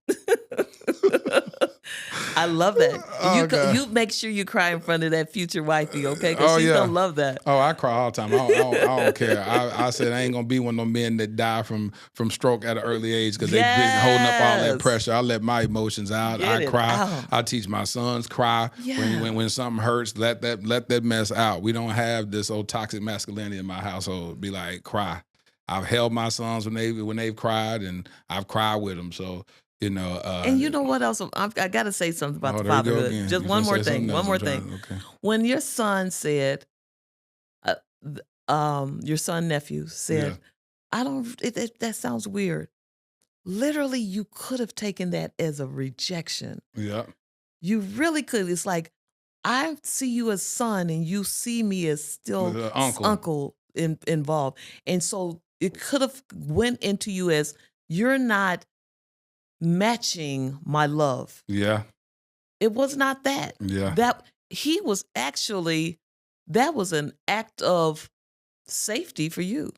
Speaker 2: I love that. You make sure you cry in front of that future wifey, okay? Because she's going to love that.
Speaker 1: Oh, I cry all the time. I don't care. I said I ain't going to be one of them men that die from stroke at an early age because they've been holding up all that pressure. I let my emotions out. I cry. Out. I teach my sons cry. When something hurts, let that mess out. We don't have this old toxic masculinity in my household. Be like, cry. I've held my sons when they've cried, and I've cried with them. So, and
Speaker 2: you know what else? I got to say something about the fatherhood. Just one more thing.
Speaker 1: Okay.
Speaker 2: When your son said, your son nephew said, that sounds weird. Literally, you could have taken that as a rejection.
Speaker 1: Yeah.
Speaker 2: You really could. It's like, I see you as son and you see me as still uncle involved. And so it could have went into you as, you're not matching my love.
Speaker 1: Yeah.
Speaker 2: It was not that.
Speaker 1: Yeah.
Speaker 2: That was an act of safety for you.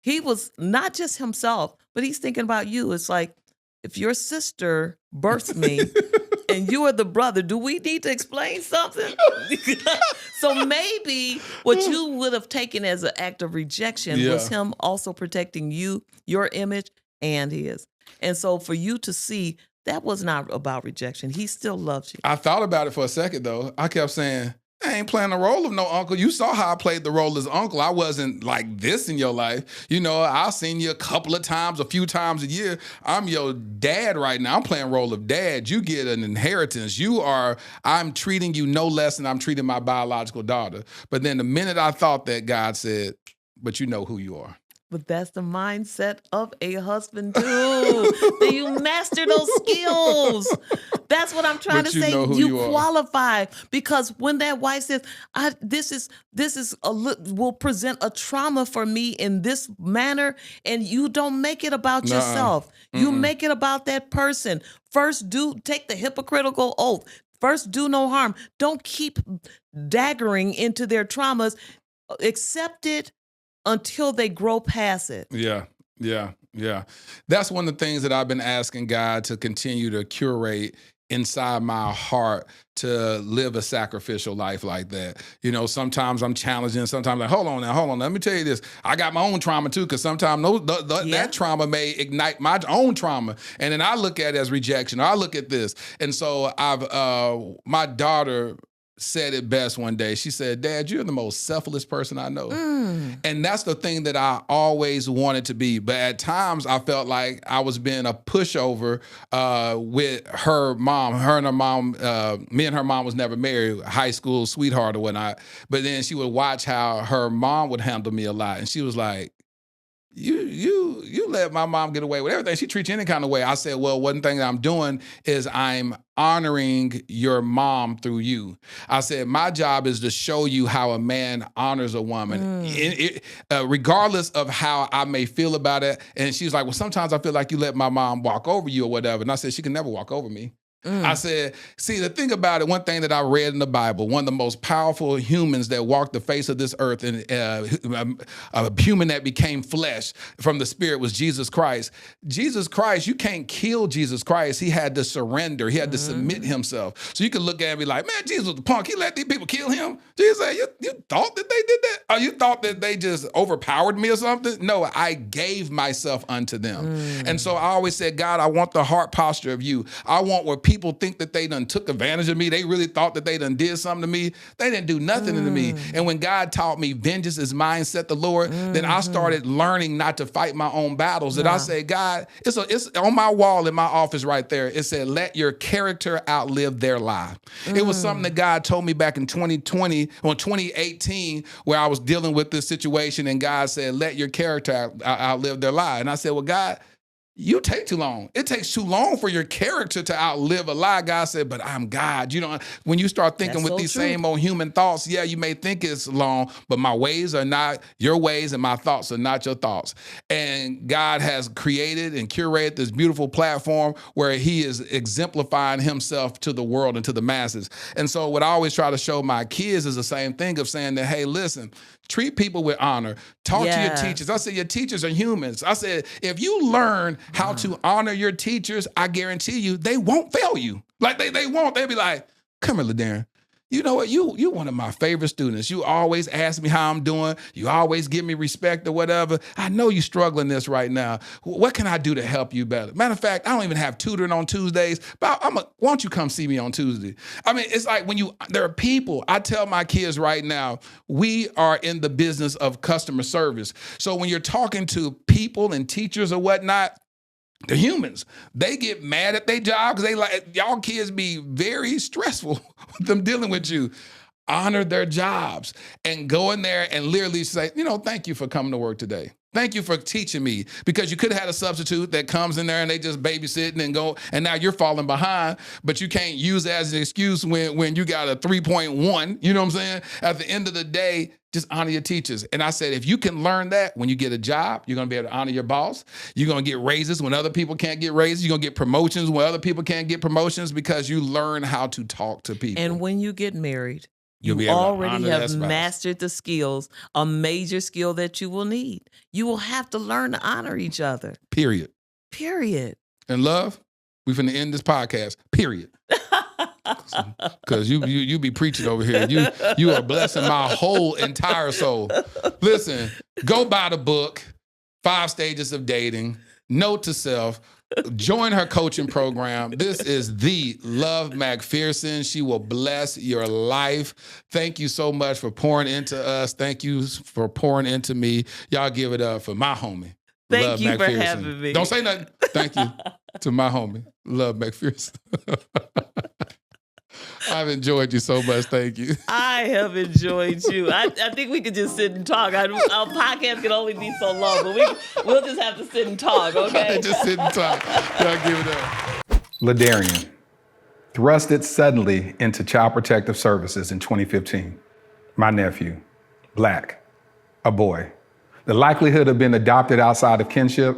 Speaker 2: He was not just himself, but he's thinking about you. It's like, if your sister birthed me and you are the brother, do we need to explain something? So maybe what you would have taken as an act of rejection was him also protecting you, your image, and his. And so for you to see, that was not about rejection. He still loves you.
Speaker 1: I thought about it for a second, though. I kept saying, I ain't playing the role of no uncle. You saw how I played the role as uncle. I wasn't like this in your life. You know, I've seen you a couple of times, a few times a year. I'm your dad right now. I'm playing role of dad. You get an inheritance. I'm treating you no less than I'm treating my biological daughter. But then the minute I thought that, God said, but you know who you are.
Speaker 2: But that's the mindset of a husband too. That you master those skills. That's what I'm trying to say. You qualify, because when that wife says, "This will present a trauma for me in this manner," and you don't make it about yourself. You make it about that person. First, take the hypocritical oath. First, do no harm. Don't keep daggering into their traumas. Accept it until they grow past it.
Speaker 1: Yeah. That's one of the things that I've been asking God to continue to curate inside my heart, to live a sacrificial life like that. You know, sometimes I'm challenging, sometimes like, hold on, let me tell you this. I got my own trauma too, because sometimes that trauma may ignite my own trauma. And then I look at it as rejection. I look at this. And so my daughter said it best one day. She said, "Dad, you're the most selfless person I know." And that's the thing that I always wanted to be. But at times I felt like I was being a pushover with her mom. Me and her mom was never married, high school sweetheart or whatnot. But then she would watch how her mom would handle me a lot. And she was like, you let my mom get away with everything. She treats you any kind of way. I said, well, one thing that I'm doing is I'm honoring your mom through you. I said, my job is to show you how a man honors a woman, regardless of how I may feel about it. And she's like, well, sometimes I feel like you let my mom walk over you or whatever. And I said, she can never walk over me. I said, see, the thing about it, one thing that I read in the Bible, one of the most powerful humans that walked the face of this earth, and a human that became flesh from the spirit, was Jesus Christ. Jesus Christ, you can't kill Jesus Christ. He had to surrender. He had to submit himself. So you can look at him and be like, man, Jesus was a punk. He let these people kill him. Jesus said, you thought that they did that? Or you thought that they just overpowered me or something? No, I gave myself unto them. And so I always said, God, I want the heart posture of you. I want where people think that they done took advantage of me. They really thought that they done did something to me. They didn't do nothing to me. And when God taught me vengeance is mine, said the Lord, then I started learning not to fight my own battles. And I say, God, it's on my wall in my office right there. It said, let your character outlive their lie. It was something that God told me back in 2018, where I was dealing with this situation, and God said, let your character outlive their lie. And I said, well, God, you take too long. It takes too long for your character to outlive a lie. God said, but I'm God. You know, when you start thinking with these same old human thoughts, yeah, you may think it's long, but my ways are not your ways and my thoughts are not your thoughts. And God has created and curated this beautiful platform where he is exemplifying himself to the world and to the masses. And so what I always try to show my kids is the same thing of saying that, hey, listen, treat people with honor. Talk to your teachers. I said, your teachers are humans. I said, if you learn how to honor your teachers, I guarantee you, they won't fail you. Like they won't. They'll be like, come here, LaDarren. You know what? You one of my favorite students. You always ask me how I'm doing. You always give me respect or whatever. I know you're struggling this right now. What can I do to help you better? Matter of fact, I don't even have tutoring on Tuesdays, but why don't you come see me on Tuesday? I mean, it's like there are people, I tell my kids right now, we are in the business of customer service. So when you're talking to people and teachers or whatnot, they're humans. They get mad at their job because they like, y'all kids be very stressful with them dealing with you. Honor their jobs and go in there and literally say, thank you for coming to work today. Thank you for teaching me, because you could have had a substitute that comes in there and they just babysitting and go, and now you're falling behind, but you can't use it as an excuse when you got a 3.1, you know what I'm saying? At the end of the day, just honor your teachers. And I said, if you can learn that when you get a job, you're gonna be able to honor your boss. You're gonna get raises when other people can't get raises. You're gonna get promotions when other people can't get promotions, because you learn how to talk to people.
Speaker 2: And when you get married,
Speaker 1: You'll be
Speaker 2: you
Speaker 1: able to
Speaker 2: already
Speaker 1: honor
Speaker 2: have
Speaker 1: that spouse.
Speaker 2: mastered the skills, a major skill that you will need. You will have to learn to honor each other.
Speaker 1: Period.
Speaker 2: Period.
Speaker 1: And love, we finna end this podcast. Period. Because you be preaching over here. You are blessing my whole entire soul. Listen, go buy the book, 5 Stages of Dating, Note to Self. Join her coaching program. This is the Love McPherson. She will bless your life. Thank you so much for pouring into us. Thank you for pouring into me. Y'all give it up for my homie.
Speaker 2: Thank
Speaker 1: Love
Speaker 2: you
Speaker 1: McPherson.
Speaker 2: for having me.
Speaker 1: Don't say nothing. Thank you to my homie, Love McPherson. I've enjoyed you so much. Thank you.
Speaker 2: I have enjoyed you. I think we could just sit and talk. Our podcast can only be so long, but we'll just have to sit and talk, okay?
Speaker 1: Just sit and talk. Y'all give it up.
Speaker 10: Ladarian, thrusted suddenly into Child Protective Services in 2015. My nephew, Black, a boy. The likelihood of being adopted outside of kinship,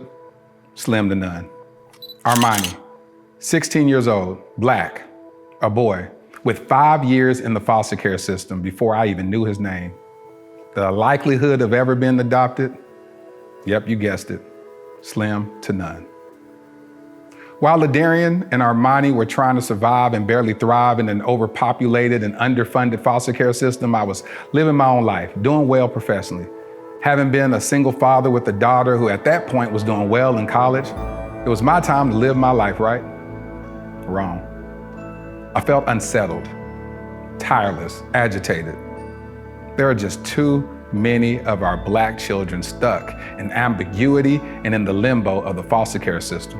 Speaker 10: slim to none. Armani, 16 years old, Black, a boy, with 5 years in the foster care system before I even knew his name. The likelihood of ever being adopted, yep, you guessed it, slim to none. While Ladarian and Armani were trying to survive and barely thrive in an overpopulated and underfunded foster care system, I was living my own life, doing well professionally. Having been a single father with a daughter who at that point was doing well in college, it was my time to live my life, right? Wrong. I felt unsettled, tireless, agitated. There are just too many of our Black children stuck in ambiguity and in the limbo of the foster care system.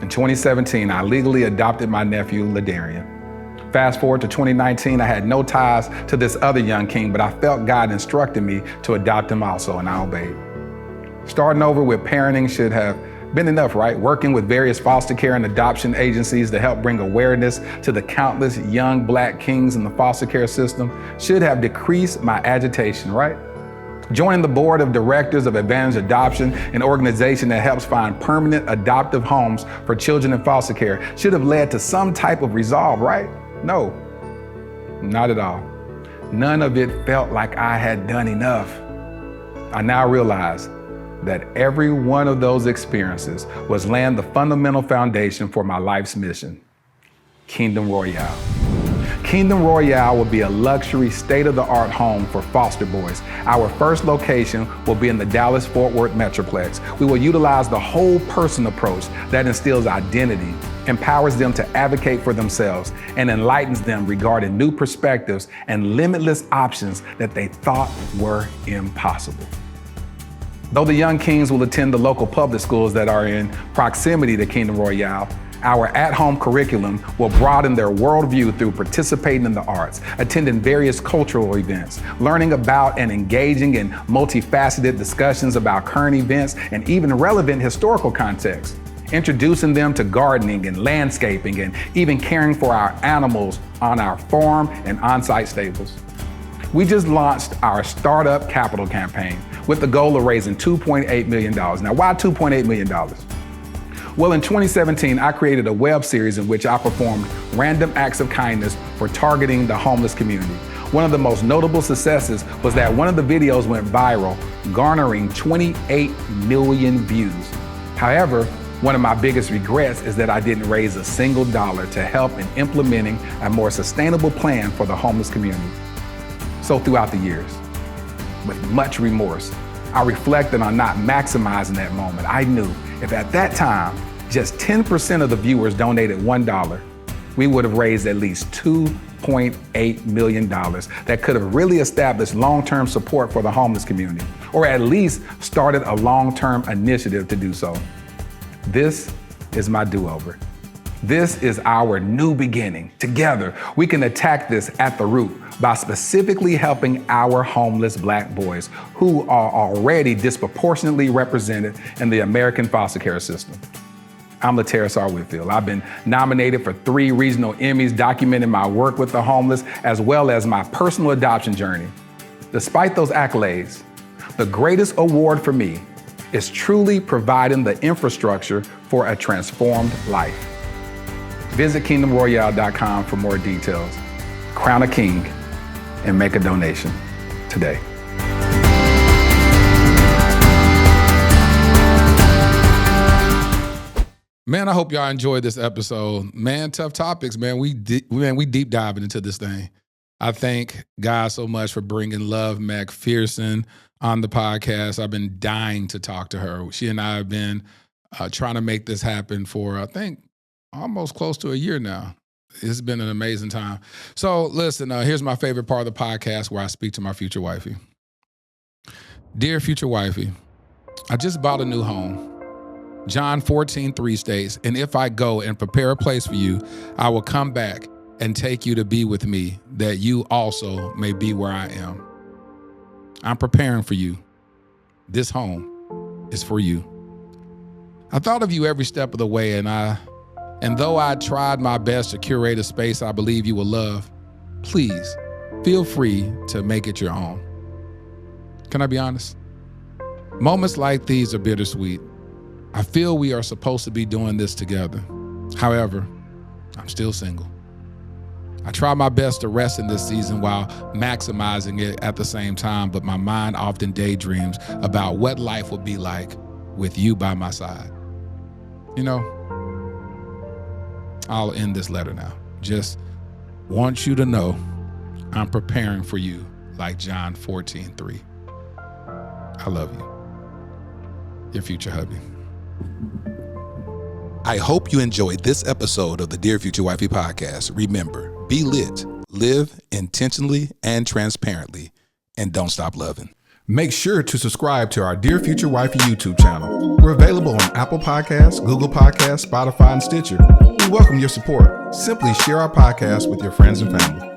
Speaker 10: In 2017, I legally adopted my nephew, Ladarian. Fast forward to 2019, I had no ties to this other young king, but I felt God instructed me to adopt him also, and I obeyed. Starting over with parenting should have been enough, right? Working with various foster care and adoption agencies to help bring awareness to the countless young Black kings in the foster care system should have decreased my agitation, right? Joining the board of directors of Advantage Adoption, an organization that helps find permanent adoptive homes for children in foster care, should have led to some type of resolve, right? No, not at all. None of it felt like I had done enough. I now realize that every one of those experiences was laying the fundamental foundation for my life's mission, Kingdom Royale. Kingdom Royale will be a luxury, state-of-the-art home for foster boys. Our first location will be in the Dallas-Fort Worth Metroplex. We will utilize the whole person approach that instills identity, empowers them to advocate for themselves, and enlightens them regarding new perspectives and limitless options that they thought were impossible. Though the young kings will attend the local public schools that are in proximity to Kingdom Royale, our at-home curriculum will broaden their worldview through participating in the arts, attending various cultural events, learning about and engaging in multifaceted discussions about current events and even relevant historical context, introducing them to gardening and landscaping and even caring for our animals on our farm and on-site stables. We just launched our Startup Capital campaign with the goal of raising $2.8 million. Now, why $2.8 million? Well, in 2017, I created a web series in which I performed random acts of kindness for targeting the homeless community. One of the most notable successes was that one of the videos went viral, garnering 28 million views. However, one of my biggest regrets is that I didn't raise a single dollar to help in implementing a more sustainable plan for the homeless community. So throughout the years, with much remorse, I reflected on not maximizing that moment. I knew if at that time, just 10% of the viewers donated $1, we would have raised at least $2.8 million that could have really established long-term support for the homeless community, or at least started a long-term initiative to do so. This is my do-over. This is our new beginning. Together, we can attack this at the root by specifically helping our homeless Black boys who are already disproportionately represented in the American foster care system. I'm LaTerra Whitfield. I've been nominated for 3 regional Emmys documenting my work with the homeless as well as my personal adoption journey. Despite those accolades, the greatest award for me is truly providing the infrastructure for a transformed life. Visit kingdomroyale.com for more details. Crown a king and make a donation today.
Speaker 1: Man, I hope y'all enjoyed this episode. Man, tough topics, man. We deep diving into this thing. I thank God so much for bringing Love McPherson on the podcast. I've been dying to talk to her. She and I have been trying to make this happen for, I think, almost close to a year now. It's been an amazing time. So listen, here's my favorite part of the podcast where I speak to my future wifey. Dear future wifey, I just bought a new home. John 14:3 states, and if I go and prepare a place for you, I will come back and take you to be with me, that you also may be where I am. I'm preparing for you. This home is for you. I thought of you every step of the way, and though I tried my best to curate a space I believe you will love, please feel free to make it your own. Can I be honest? Moments like these are bittersweet. I feel we are supposed to be doing this together. However, I'm still single. I try my best to rest in this season while maximizing it at the same time, but my mind often daydreams about what life will be like with you by my side. You know, I'll end this letter now. Just want you to know I'm preparing for you like John 14:3. I love you. Your future hubby. I hope you enjoyed this episode of the Dear Future Wifey Podcast. Remember, be lit, live intentionally and transparently, and don't stop loving. Make sure to subscribe to our Dear Future Wifey YouTube channel. We're available on Apple Podcasts, Google Podcasts, Spotify, and Stitcher. We welcome your support. Simply share our podcast with your friends and family.